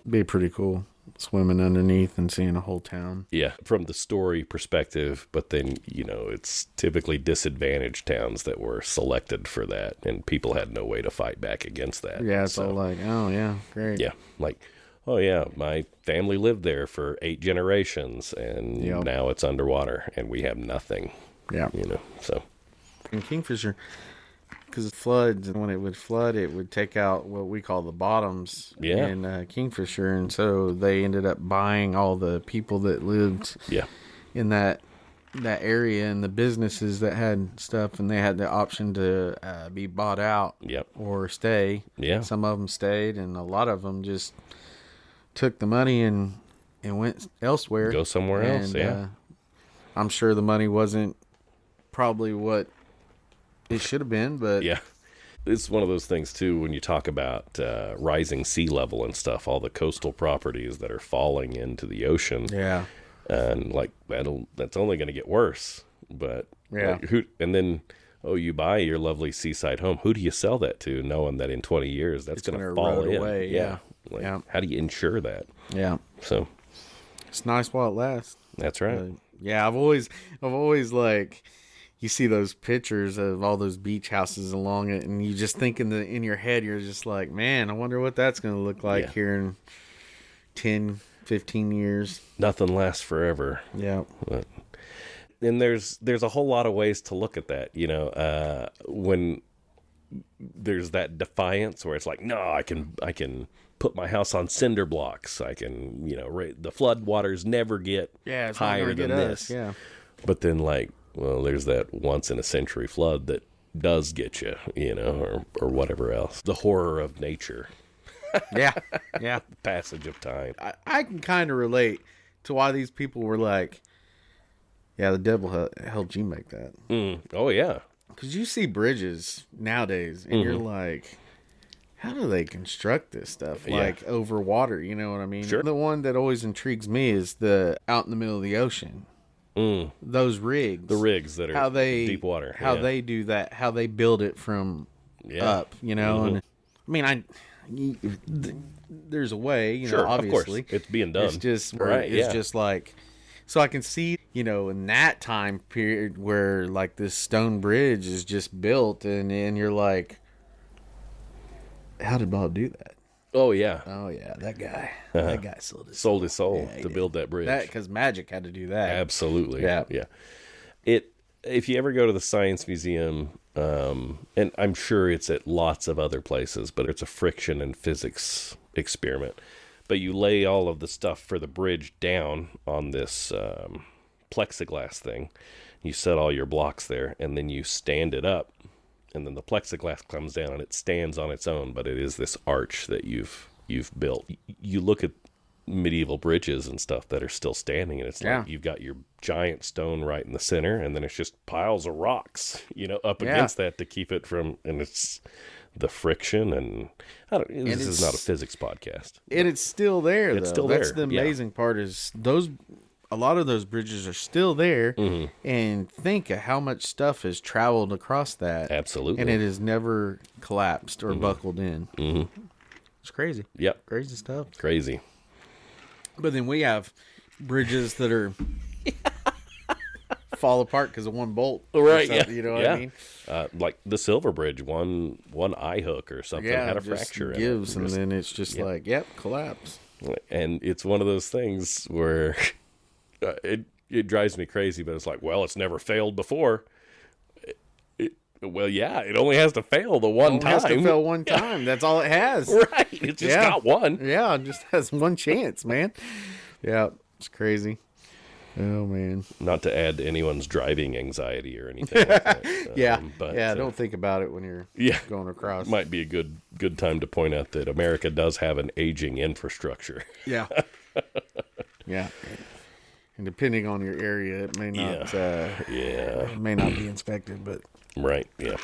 Be pretty cool swimming underneath and seeing a whole town. Yeah, from the story perspective, but then, you know, it's typically disadvantaged towns that were selected for that, and people had no way to fight back against that. Yeah, it's all like, oh yeah, great. Yeah, like, oh yeah, my family lived there for 8 generations, and now it's underwater, and we have nothing. Yeah. You know, so. In Kingfisher, because floods, when it would flood, it would take out what we call the bottoms in Kingfisher, and so they ended up buying all the people that lived in that area and the businesses that had stuff, and they had the option to be bought out or stay. Yeah, some of them stayed, and a lot of them just took the money and went elsewhere. Go somewhere else. Yeah, I'm sure the money wasn't probably what it should have been, but it's one of those things too, when you talk about rising sea level and stuff, all the coastal properties that are falling into the ocean, and like that's only going to get worse. But like, and then you buy your lovely seaside home, who do you sell that to, knowing that in 20 years that's going to fall in away? How do you insure that? So it's nice while it lasts. That's right. I've always like, you see those pictures of all those beach houses along it, and you just think in your head, you're just like, man, I wonder what that's going to look like here in 10, 15 years. Nothing lasts forever. Yeah. But, and there's a whole lot of ways to look at that, you know, when there's that defiance where it's like, no, I can put my house on cinder blocks. I can, you know, the flood waters never get higher than this. Yeah. But then, like, well, there's that once in a century flood that does get you, you know, or whatever else. The horror of nature. Yeah. The passage of time. I can kind of relate to why these people were like, yeah, the devil helped you make that. Oh, yeah. Because you see bridges nowadays, and you're like, how do they construct this stuff? Like, over water, you know what I mean? Sure. The one that always intrigues me is the out in the middle of the ocean. Those rigs. The rigs that are deep water. How they do that, how they build it from up, you know? And I mean, there's a way, you know, obviously. Of course. It's being done. It's just, it's just like, so I can see, you know, in that time period where like this stone bridge is just built, and you're like, how did Bob do that? Oh yeah, that guy. That guy sold his soul to build that bridge. Because magic had to do that. Absolutely. Yeah. If you ever go to the Science Museum, and I'm sure it's at lots of other places, but it's a friction and physics experiment. But you lay all of the stuff for the bridge down on this plexiglass thing. You set all your blocks there, and then you stand it up. And then the plexiglass comes down and it stands on its own, but it is this arch that you've built. You look at medieval bridges and stuff that are still standing, and it's like you've got your giant stone right in the center, and then it's just piles of rocks, up against that to keep it from, and it's the friction, and this is not a physics podcast, and it's still there. It's still there. That's the amazing part is a lot of those bridges are still there, and think of how much stuff has traveled across that. Absolutely, and it has never collapsed or buckled in. It's crazy. Yep, crazy stuff. Crazy. But then we have bridges that are fall apart because of one bolt. Right, yeah. You know what I mean? Like the Silver Bridge, one eye hook or something had a fracture in it. And then it's just like, collapse. And it's one of those things where it drives me crazy, but it's like, well, it's never failed before. Well, yeah, it only has to fail the one time. It has to fail one time. That's all it has. Right. It's just got one. Yeah, it just has one chance, man. Yeah, it's crazy. Oh, man. Not to add to anyone's driving anxiety or anything like that. But don't think about it when you're going across. Might be a good time to point out that America does have an aging infrastructure. Yeah. Yeah. And depending on your area, it may not it may not be inspected, but right, yeah.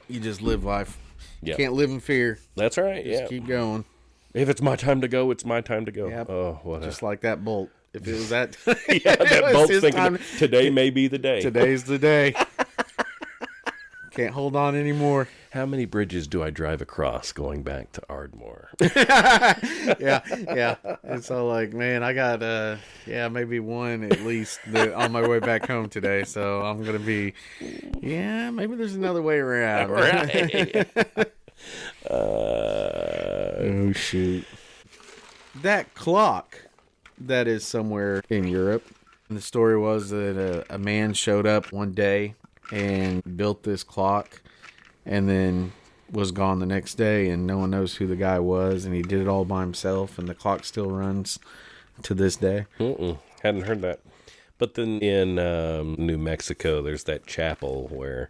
You just live life. Yeah. Can't live in fear. That's right, just keep going. If it's my time to go, it's my time to go. Yep. Oh, what just like that bolt. If it was that that bolt's thinking today may be the day. Today's the day. Can't hold on anymore. How many bridges do I drive across going back to Ardmore? Yeah. It's all like, man, I got maybe one at least on my way back home today. So I'm gonna be, maybe there's another way around. Right. Oh shoot! That clock that is somewhere in Europe. And the story was that a man showed up one day and built this clock, and then was gone the next day, and no one knows who the guy was, and he did it all by himself, and the clock still runs to this day. Hadn't heard that. But then in New Mexico, there's that chapel where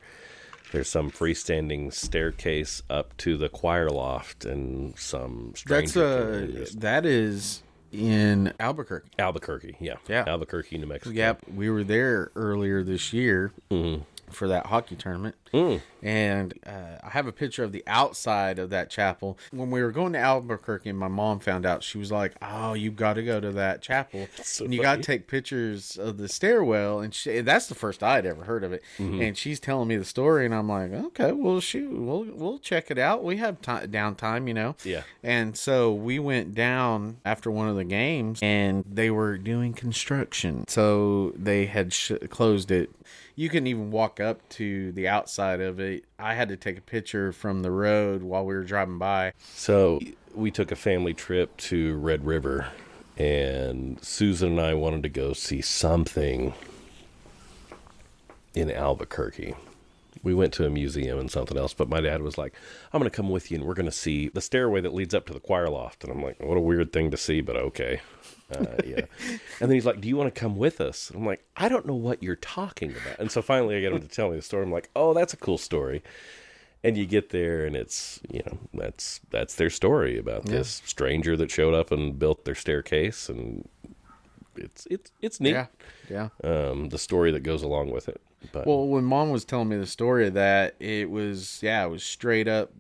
there's some freestanding staircase up to the choir loft, and some stranger. That is in Albuquerque. Albuquerque, yeah. Albuquerque, New Mexico. Yep, we were there earlier this year. For that hockey tournament. And I have a picture of the outside of that chapel. When we were going to Albuquerque and my mom found out, she was like, oh, you've got to go to that chapel. So and you got to take pictures of the stairwell. And that's the first I'd ever heard of it. And she's telling me the story, and I'm like, okay, well, shoot, we'll check it out. We have downtime, Yeah. And so we went down after one of the games, and they were doing construction. So they had closed it. You couldn't even walk up to the outside of it. I had to take a picture from the road while we were driving by. So we took a family trip to Red River, and Susan and I wanted to go see something in Albuquerque. We went to a museum and something else, but my dad was like, I'm going to come with you, and we're going to see the stairway that leads up to the choir loft. And I'm like, what a weird thing to see, but okay. Yeah. And then he's like, do you want to come with us? And I'm like, I don't know what you're talking about. And so finally I get him to tell me the story. I'm like, oh, that's a cool story. And you get there, and it's, that's their story about this stranger that showed up and built their staircase, and it's neat. Yeah. The story that goes along with it. But, well, when Mom was telling me the story of that, it was straight up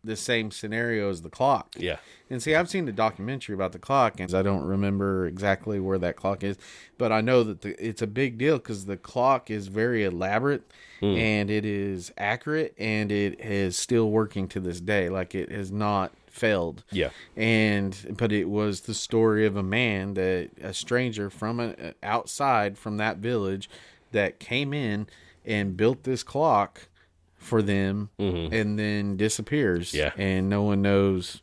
the same scenario as the clock. Yeah. And see, I've seen the documentary about the clock, and I don't remember exactly where that clock is, but I know that it's a big deal because the clock is very elaborate, and it is accurate, and it is still working to this day. Like, it has not failed. Yeah. But it was the story of a stranger from outside from that village that came in and built this clock for them, and then disappears. Yeah. And no one knows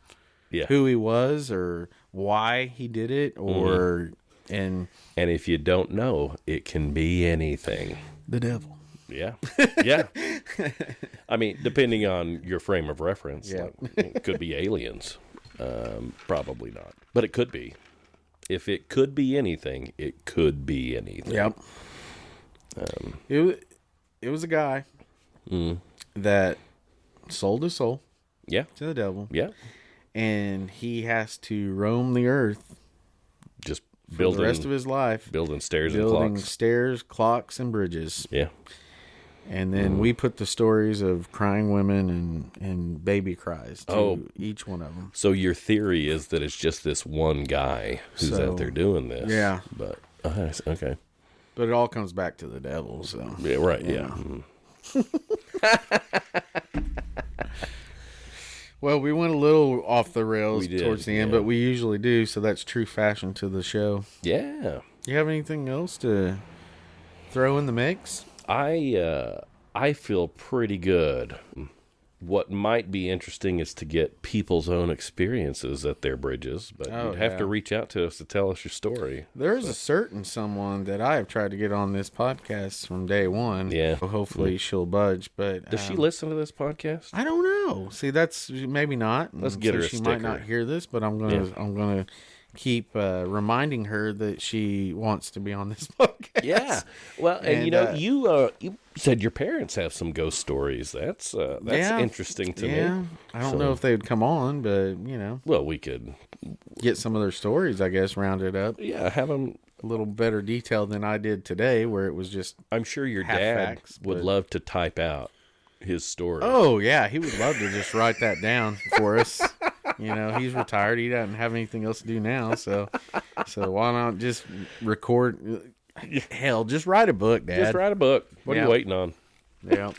who he was or why he did it, or and if you don't know, it can be anything. The devil. Yeah. Yeah. I mean, depending on your frame of reference, like, it could be aliens. Probably not, but it could be. If it could be anything, it could be anything. Yep. It was a guy that sold his soul to the devil. Yeah. And he has to roam the earth for the rest of his life. Building stairs building and clocks. stairs, clocks, and bridges. Yeah. And then we put the stories of crying women and baby cries to each one of them. So your theory is that it's just this one guy who's out there doing this. Yeah. But, okay. But it all comes back to the devil, so. Yeah, right, yeah. Well, we went a little off the rails We did, towards the end, yeah. but we usually do, so that's true fashion to the show. Yeah. You have anything else to throw in the mix? I feel pretty good. What might be interesting is to get people's own experiences at their bridges, but you'd have to reach out to us to tell us your story. There's a certain someone that I have tried to get on this podcast from day one. Yeah. So hopefully she'll budge. But Does she listen to this podcast? I don't know. See, that's maybe not. Let's get her a She sticker. might not hear this, but I'm gonna keep reminding her that she wants to be on this podcast. Yeah. Well, and you said your parents have some ghost stories. That's interesting to me. I don't know if they would come on, but Well, we could. get some of their stories, I guess, rounded up. Yeah, have them. A little better detail than I did today, where it was just. I'm sure your half dad facts, would but- love to type out his story. Oh yeah, he would love to just write that down for us. He's retired. He doesn't have anything else to do now, so why not just record? Hell, just write a book, Dad. Just write a book. What are Yeah. you waiting on? Yeah.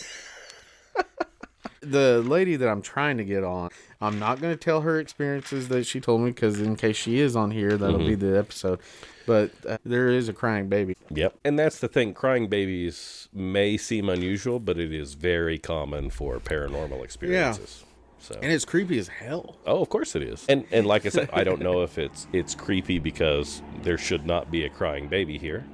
The lady that I'm trying to get on, I'm not going to tell her experiences that she told me, because in case she is on here, that'll be the episode. But there is a crying baby. Yep. And that's the thing. Crying babies may seem unusual, but it is very common for paranormal experiences. So. And it's creepy as hell. Oh, of course it is. And like I said, I don't know if it's creepy because there should not be a crying baby here,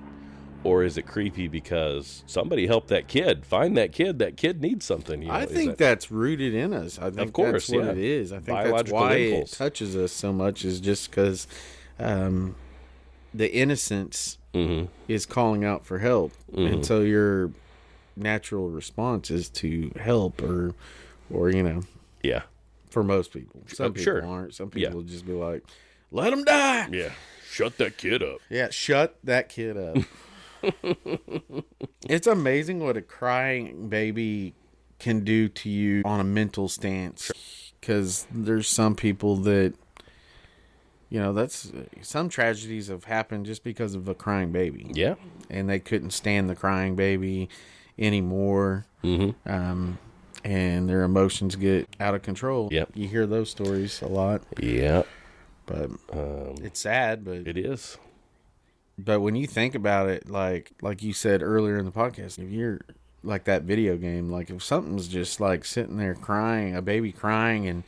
or is it creepy because somebody helped that kid find that kid? That kid needs something. I think that's rooted in us. I think Of course, that's what yeah. it is. I think that's Biological why impulse. it touches us so much, is just because the innocence is calling out for help. And so your natural response is to help or Yeah. for most people. Some people sure. aren't. Some people will just be like, let him die. Yeah. Shut that kid up. Yeah, shut that kid up. It's amazing what a crying baby can do to you on a mental stance. Because there's some people that, that's some tragedies have happened just because of a crying baby. Yeah. And they couldn't stand the crying baby anymore. And their emotions get out of control. Yep. You hear those stories a lot. Yeah. But it's sad, but It is. But when you think about it, like you said earlier in the podcast, if you're like that video game, like if something's just like sitting there crying, a baby crying, and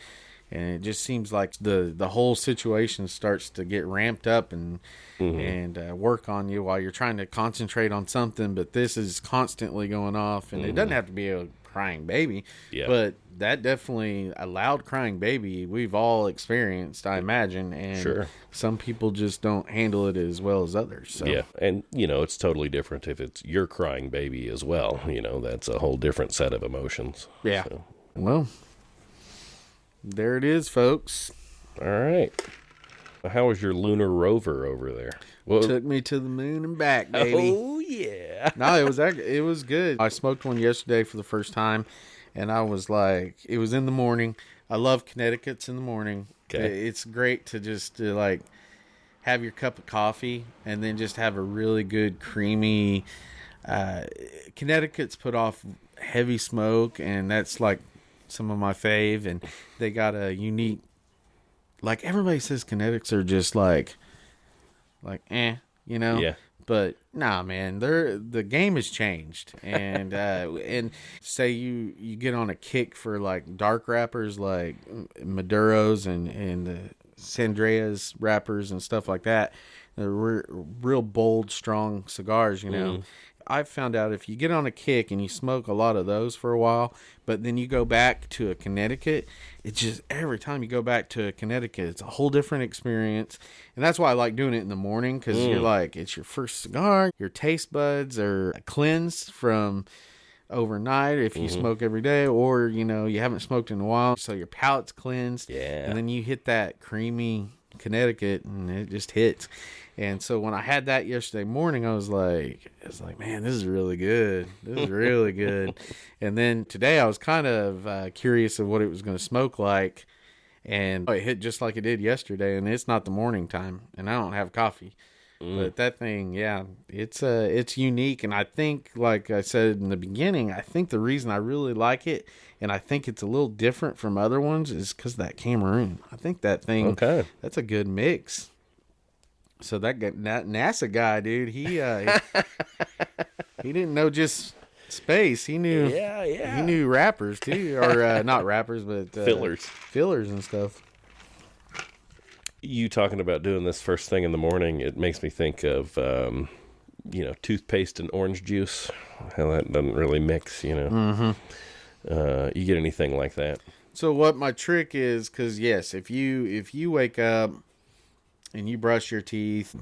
it just seems like the whole situation starts to get ramped up and work on you while you're trying to concentrate on something, but this is constantly going off, and it doesn't have to be a crying baby, but that definitely a loud crying baby we've all experienced, I imagine, and some people just don't handle it as well as others. So. Yeah, and it's totally different if it's your crying baby as well. That's a whole different set of emotions. Yeah. So. Well, there it is, folks. All right. How was your lunar rover over there? Well, Took me to the moon and back, baby. Oh yeah. No, it was good. I smoked one yesterday for the first time, and I was like, it was in the morning. I love Connecticut's in the morning. Okay. It's great to just like have your cup of coffee and then just have a really good creamy. Connecticut's put off heavy smoke, and that's like some of my fave. And they got a unique. Like everybody says, Connectics are just like Yeah. But nah, man, the game has changed, and and say you get on a kick for like dark wrappers like Maduros and the Sandreas wrappers and stuff like that. They're real bold, strong cigars, I've found out if you get on a kick and you smoke a lot of those for a while, but then you go back to a Connecticut, it's just every time you go back to a Connecticut, it's a whole different experience. And that's why I like doing it in the morning, because you're like, it's your first cigar, your taste buds are cleansed from overnight if you smoke every day, or you haven't smoked in a while, so your palate's cleansed. Yeah. And then you hit that creamy Connecticut, and it just hits. And so when I had that yesterday morning, I was like, man, this is really good. This is really good. And then today I was kind of curious of what it was going to smoke like. And it hit just like it did yesterday. And it's not the morning time, and I don't have coffee. But that thing, yeah, it's unique. And I think, like I said in the beginning, I think the reason I really like it, and I think it's a little different from other ones, is because that Cameroon. I think that thing, that's a good mix. So that NASA guy, dude, he didn't know just space. He knew, he knew rappers too, or not rappers, but fillers and stuff. You talking about doing this first thing in the morning, it makes me think of, toothpaste and orange juice. How that doesn't really mix, You get anything like that? So what my trick is, because yes, if you wake up and you brush your teeth,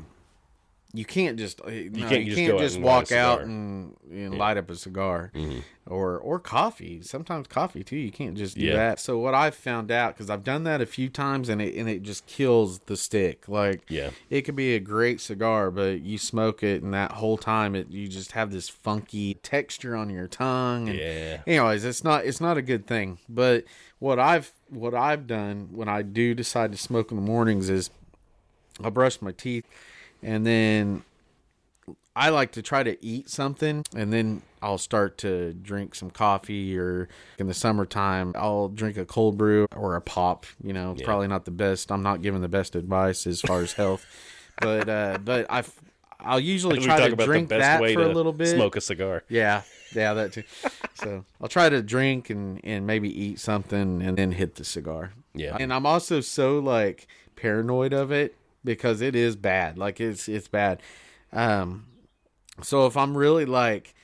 you can't just walk out and light up a cigar, or coffee. Sometimes coffee too. You can't just do that. So what I've found out, because I've done that a few times, and it just kills the stick. Like it could be a great cigar, but you smoke it, and that whole time you just have this funky texture on your tongue. And anyways, it's not a good thing. But what I've done when I do decide to smoke in the mornings is I'll brush my teeth. And then I like to try to eat something, and then I'll start to drink some coffee, or in the summertime, I'll drink a cold brew or a pop. It's probably not the best. I'm not giving the best advice as far as health, but I'll usually try to drink that for a little bit. Smoke a cigar. Yeah, that too. So I'll try to drink and maybe eat something, and then hit the cigar. Yeah. And I'm also so like paranoid of it, because it is bad. Like it's bad. So if I'm really like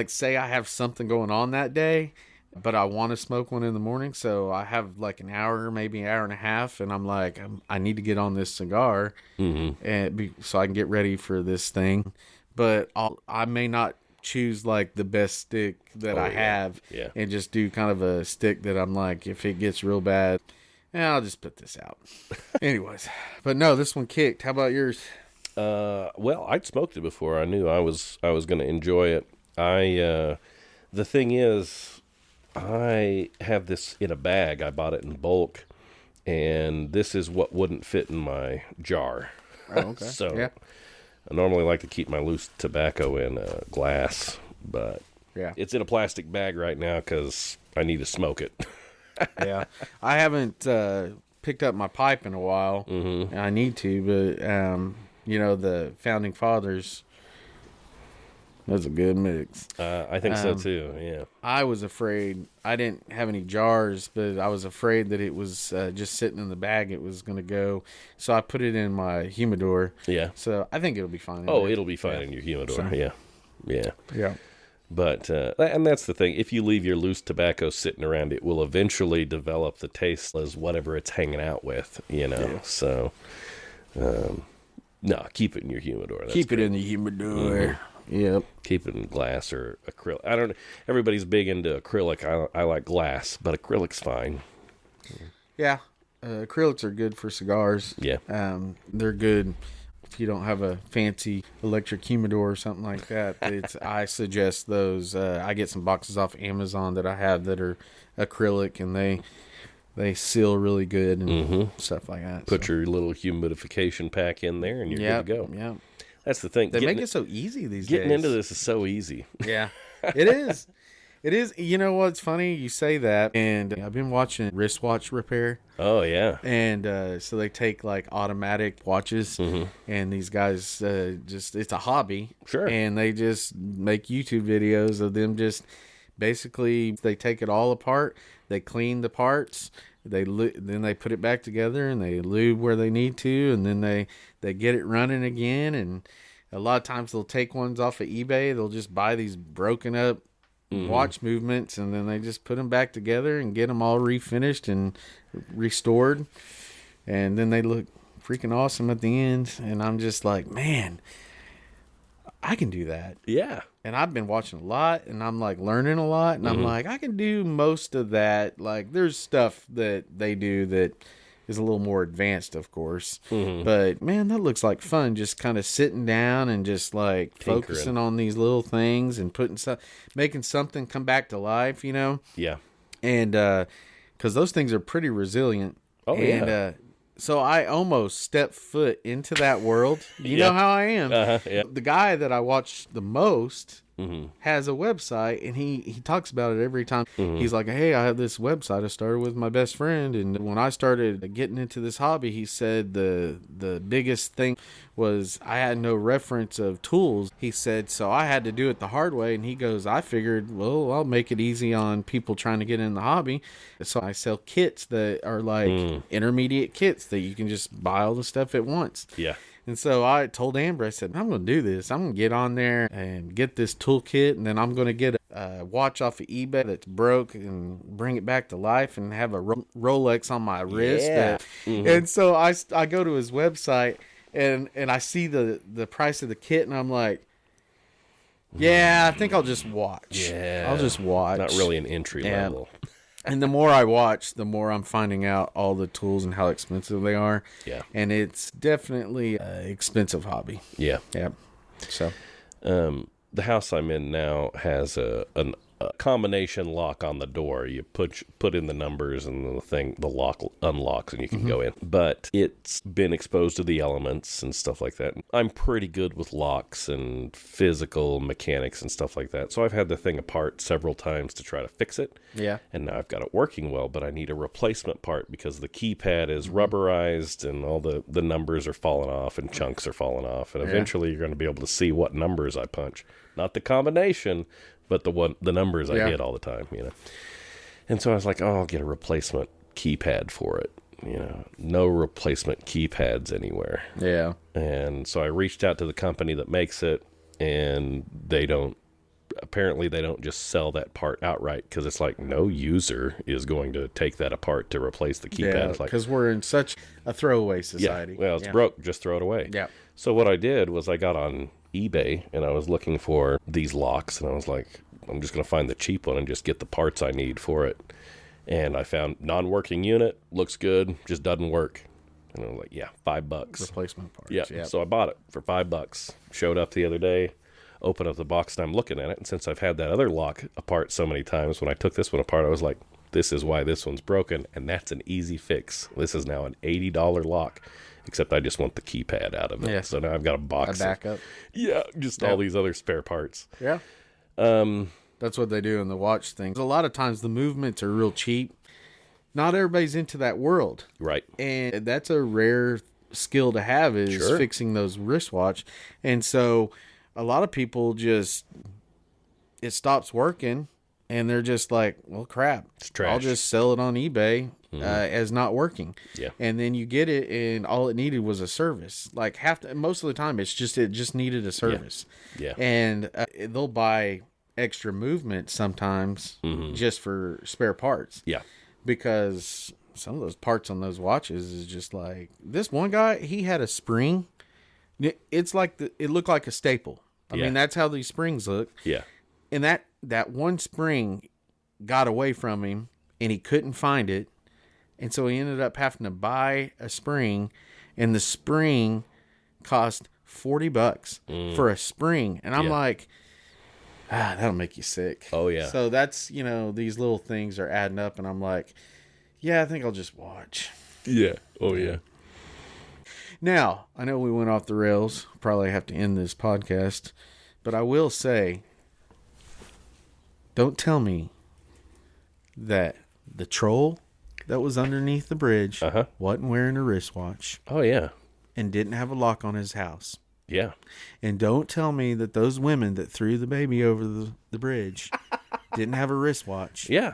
say I have something going on that day, but I want to smoke one in the morning, so I have like an hour, maybe an hour and a half, and I'm like, I need to get on this cigar, and so I can get ready for this thing. But I may not choose like the best stick that I have, and just do kind of a stick that I'm like, if it gets real bad, I'll just put this out. Anyways, but no, this one kicked. How about yours? Well, I'd smoked it before. I knew I was going to enjoy it. The thing is, I have this in a bag. I bought it in bulk, and this is what wouldn't fit in my jar. Oh, okay. So I normally like to keep my loose tobacco in glass, but it's in a plastic bag right now because I need to smoke it. Yeah, I haven't picked up my pipe in a while, and I need to, but the Founding Fathers, that's a good mix. I think so too. Yeah, I was afraid. I didn't have any jars, but I was afraid that it was just sitting in the bag. It was going to go, so I put it in my humidor. Yeah, so I think it'll be fine. It'll be fine in your humidor. So, yeah. But, and that's the thing, if you leave your loose tobacco sitting around, it will eventually develop the taste as whatever it's hanging out with, so, no, keep it in your humidor. Keep it in the humidor. Yep. Keep it in glass or acrylic. I don't know, everybody's big into acrylic. I like glass, but acrylic's fine. Yeah, acrylics are good for cigars. Yeah. They're good. If you don't have a fancy electric humidor or something like that, I suggest those. I get some boxes off Amazon that I have that are acrylic, and they seal really good and stuff like that. Put your little humidification pack in there, and you're good to go. Yeah, that's the thing. They make it so easy these days. Getting into this is so easy. Yeah, it is. It is. You know what's funny? You say that, and I've been watching wristwatch repair. Oh, yeah. And so they take like automatic watches, and these guys it's a hobby. Sure. And they just make YouTube videos of them just basically, they take it all apart, they clean the parts, then they put it back together, and they lube where they need to, and then they get it running again. And a lot of times they'll take ones off of eBay. They'll just buy these broken up watch movements, and then they just put them back together and get them all refinished and restored, and then they look freaking awesome at the end. And I'm just like, man, I can do that. Yeah. And I've been watching a lot, and I'm like learning a lot, and I'm like, I can do most of that. Like, there's stuff that they do that is a little more advanced, of course. But man, that looks like fun. Just kind of sitting down and just like Tinkering. focusing on these little things and making something come back to life, Yeah. And because those things are pretty resilient. Oh, and, yeah. So I almost stepped foot into that world. You know how I am. Yeah. The guy that I watch the most has a website, and he talks about it every time. He's like, hey, I have this website I started with my best friend, and when I started getting into this hobby, he said the biggest thing was I had no reference of tools. He said, so I had to do it the hard way, and he goes, I figured, well, I'll make it easy on people trying to get in the hobby. So I sell kits that are like intermediate kits that you can just buy all the stuff at once. Yeah. And so I told Amber, I said, I'm going to do this. I'm going to get on there and get this toolkit, and then I'm going to get a watch off of eBay that's broke and bring it back to life and have a Rolex on my wrist. Yeah. And so I go to his website, and I see the price of the kit, and I'm like, yeah, I think I'll just watch. Yeah. I'll just watch. Not really an entry level. And the more I watch, the more I'm finding out all the tools and how expensive they are. Yeah. And it's definitely an expensive hobby. Yeah. Yeah. So. The house I'm in now has a combination lock on the door. You put in the numbers and the lock unlocks and you can go in. But it's been exposed to the elements and stuff like that. I'm pretty good with locks and physical mechanics and stuff like that. So I've had the thing apart several times to try to fix it. Yeah. And now I've got it working well, but I need a replacement part because the keypad is rubberized and all the numbers are falling off and chunks are falling off. And eventually you're going to be able to see what numbers I punch. Not the combination, but the numbers I hit all the time, And so I was like, oh, I'll get a replacement keypad for it. No replacement keypads anywhere. Yeah. And so I reached out to the company that makes it, and apparently they don't just sell that part outright because it's like no user is going to take that apart to replace the keypad. Yeah, because we're in such a throwaway society. Yeah, well, it's broke, just throw it away. Yeah. So what I did was I got on eBay and I was looking for these locks, and I was like, I'm just going to find the cheap one and just get the parts I need for it. And I found non-working unit, looks good, just doesn't work. And I was like, yeah, $5. Replacement parts. Yeah. So I bought it for $5. Showed up the other day, opened up the box, and I'm looking at it. And since I've had that other lock apart so many times, when I took this one apart, I was like, this is why this one's broken. And that's an easy fix. This is now an $80 lock. Except I just want the keypad out of it. Yeah. So now I've got a box. A backup. Just all these other spare parts. Yeah. That's what they do in the watch things. A lot of times the movements are real cheap. Not everybody's into that world. Right. And that's a rare skill to have is fixing those wristwatch. And so a lot of people it stops working and they're just like, well, crap. It's trash. I'll just sell it on eBay as not working. Yeah. And then you get it and all it needed was a service. Like most of the time it just needed a service. Yeah. And they'll buy extra movement sometimes just for spare parts. Yeah. Because some of those parts on those watches is just like this one guy, he had a spring. It's like it looked like a staple. I mean, that's how these springs look. Yeah. And that one spring got away from him and he couldn't find it. And so he ended up having to buy a spring, and the spring cost $40 for a spring. And I'm like, that'll make you sick. Oh, yeah. So that's, these little things are adding up, and I'm like, yeah, I think I'll just watch. Yeah. Oh, yeah. Now, I know we went off the rails. Probably have to end this podcast. But I will say, don't tell me that the troll that was underneath the bridge wasn't wearing a wristwatch. Oh, yeah. And didn't have a lock on his house. Yeah. And don't tell me that those women that threw the baby over the bridge didn't have a wristwatch. Yeah.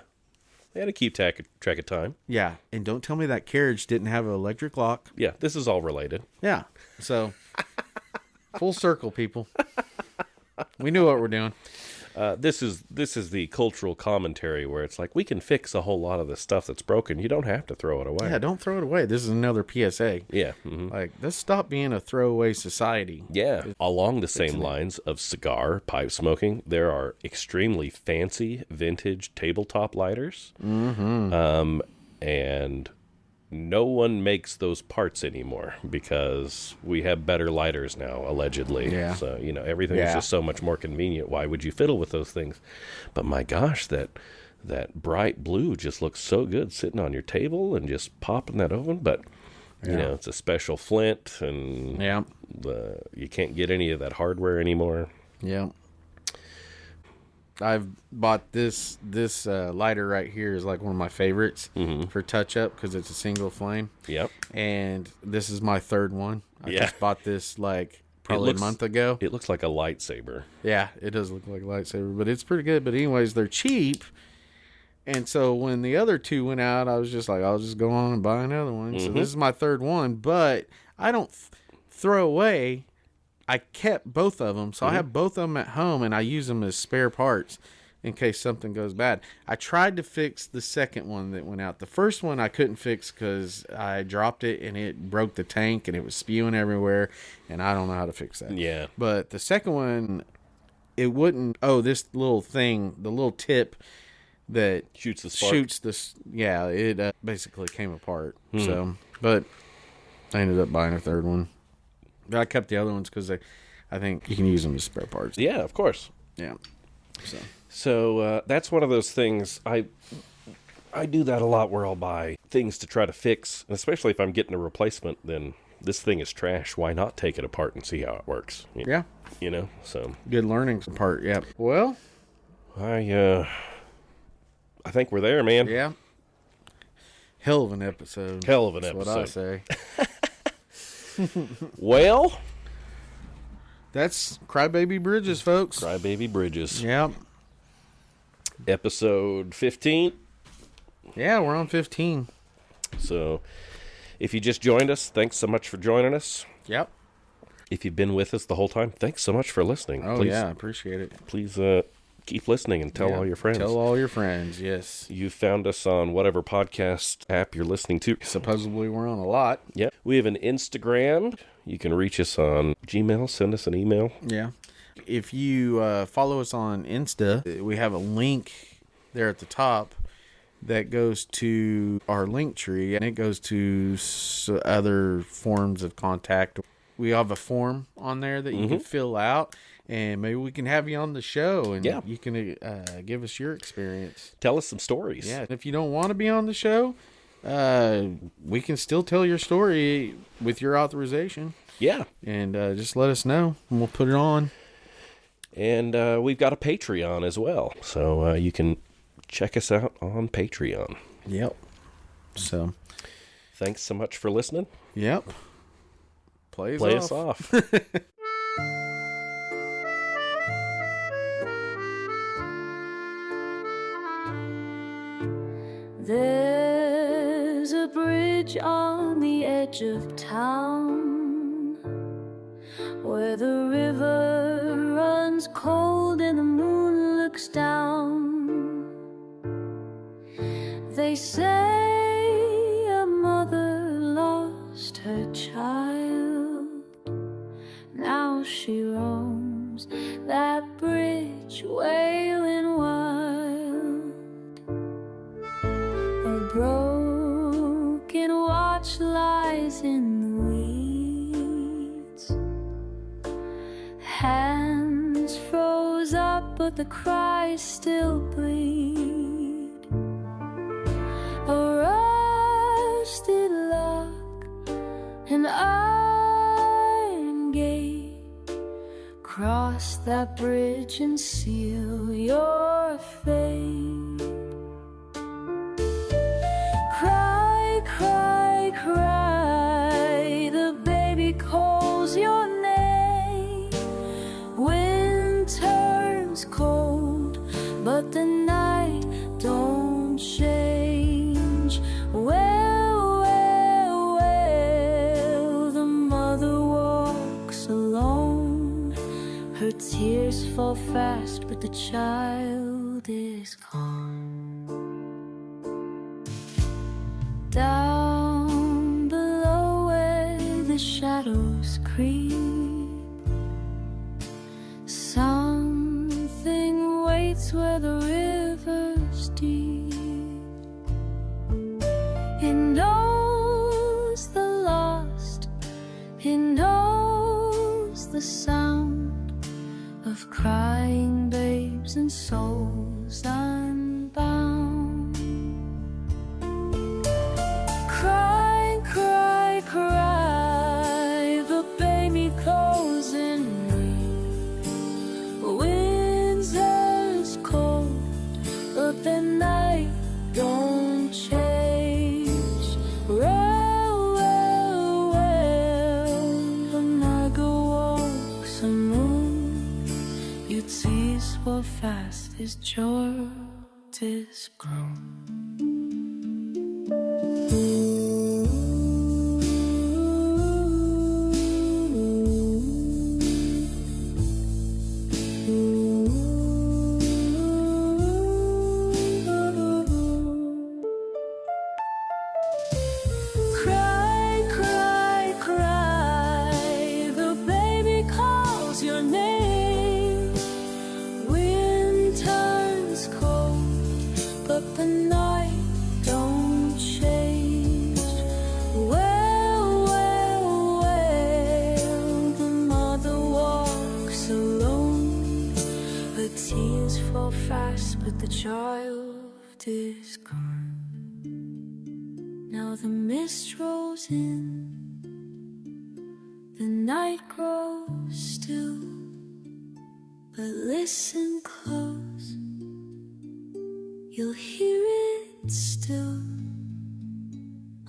They had to keep track of time. Yeah. And don't tell me that carriage didn't have an electric lock. Yeah. This is all related. Yeah. So, full circle, people. We knew what we're doing. This is the cultural commentary where it's like, we can fix a whole lot of the stuff that's broken. You don't have to throw it away. Yeah, don't throw it away. This is another PSA. Yeah. Mm-hmm. Like, let's stop being a throwaway society. Yeah. Along the same lines of cigar, pipe smoking, there are extremely fancy vintage tabletop lighters. Mm-hmm. And no one makes those parts anymore because we have better lighters now, allegedly. Yeah. So, everything is just so much more convenient. Why would you fiddle with those things? But my gosh, that bright blue just looks so good sitting on your table and just popping that open. But, it's a special flint, and you can't get any of that hardware anymore. Yeah. I've bought this lighter right here is like one of my favorites for touch up because it's a single flame. Yep. And this is my third one. I just bought this like probably a month ago. It looks like a lightsaber. Yeah, it does look like a lightsaber, but it's pretty good. But anyways, they're cheap. And so when the other two went out, I was just like, I'll just go on and buy another one. So this is my third one, but I don't throw away. I kept both of them, so I have both of them at home, and I use them as spare parts in case something goes bad. I tried to fix the second one that went out. The first one I couldn't fix because I dropped it, and it broke the tank, and it was spewing everywhere, and I don't know how to fix that. Yeah. But the second one, it wouldn't... Oh, this little thing, the little tip that shoots the spark. It basically came apart. So, but I ended up buying a third one. But I kept the other ones because I think you can use them as spare parts. Yeah, of course. Yeah. So that's one of those things. I do that a lot where I'll buy things to try to fix, and especially if I'm getting a replacement, then this thing is trash. Why not take it apart and see how it works? Yeah. So. Good learning part, yeah. Well. I think we're there, man. Yeah. Hell of an episode. That's what I say. Well, that's Crybaby Bridges, folks. Crybaby Bridges. Yep. Episode 15. Yeah, we're on 15. So, if you just joined us, thanks so much for joining us. Yep. If you've been with us the whole time, thanks so much for listening. Oh, please, yeah, I appreciate it. Please keep listening and tell all your friends. Tell all your friends, yes. You found us on whatever podcast app you're listening to. Supposedly we're on a lot. Yeah. We have an Instagram. You can reach us on Gmail. Send us an email. Yeah. If you follow us on Insta, we have a link there at the top that goes to our link tree, and it goes to other forms of contact. We have a form on there that you can fill out, and maybe we can have you on the show, and you can give us your experience. Tell us some stories. Yeah. If you don't want to be on the show, we can still tell your story with your authorization. Yeah. And just let us know, and we'll put it on. And we've got a Patreon as well, so you can check us out on Patreon. Yep. So, thanks so much for listening. Yep. Play us off. There's a bridge on the edge of town where the river runs cold and the moon looks down. They say a mother lost her child. Now she roams that bridge wailing wild. A broken watch lies in the weeds. Hands froze up, but the cries still bleed. A rusted lock, an iron gate. Cross that bridge and seal your fate. Cry, cry, cry, the baby calls your name. Wind turns cold, but the night don't change. Well, well, well, the mother walks alone. Her tears fall fast, but the child is gone. Down below where the shadows creep, something waits where the river's deep. It knows this child is grown. Cry, cry, cry, the baby calls your name. Wind turns cold, but the night don't change. Well, well, well, the mother walks alone. Her tears fall fast, but the child is gone. Now the mist rolls in, the night grows still, but listen close, you'll hear it still.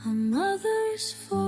A mother's voice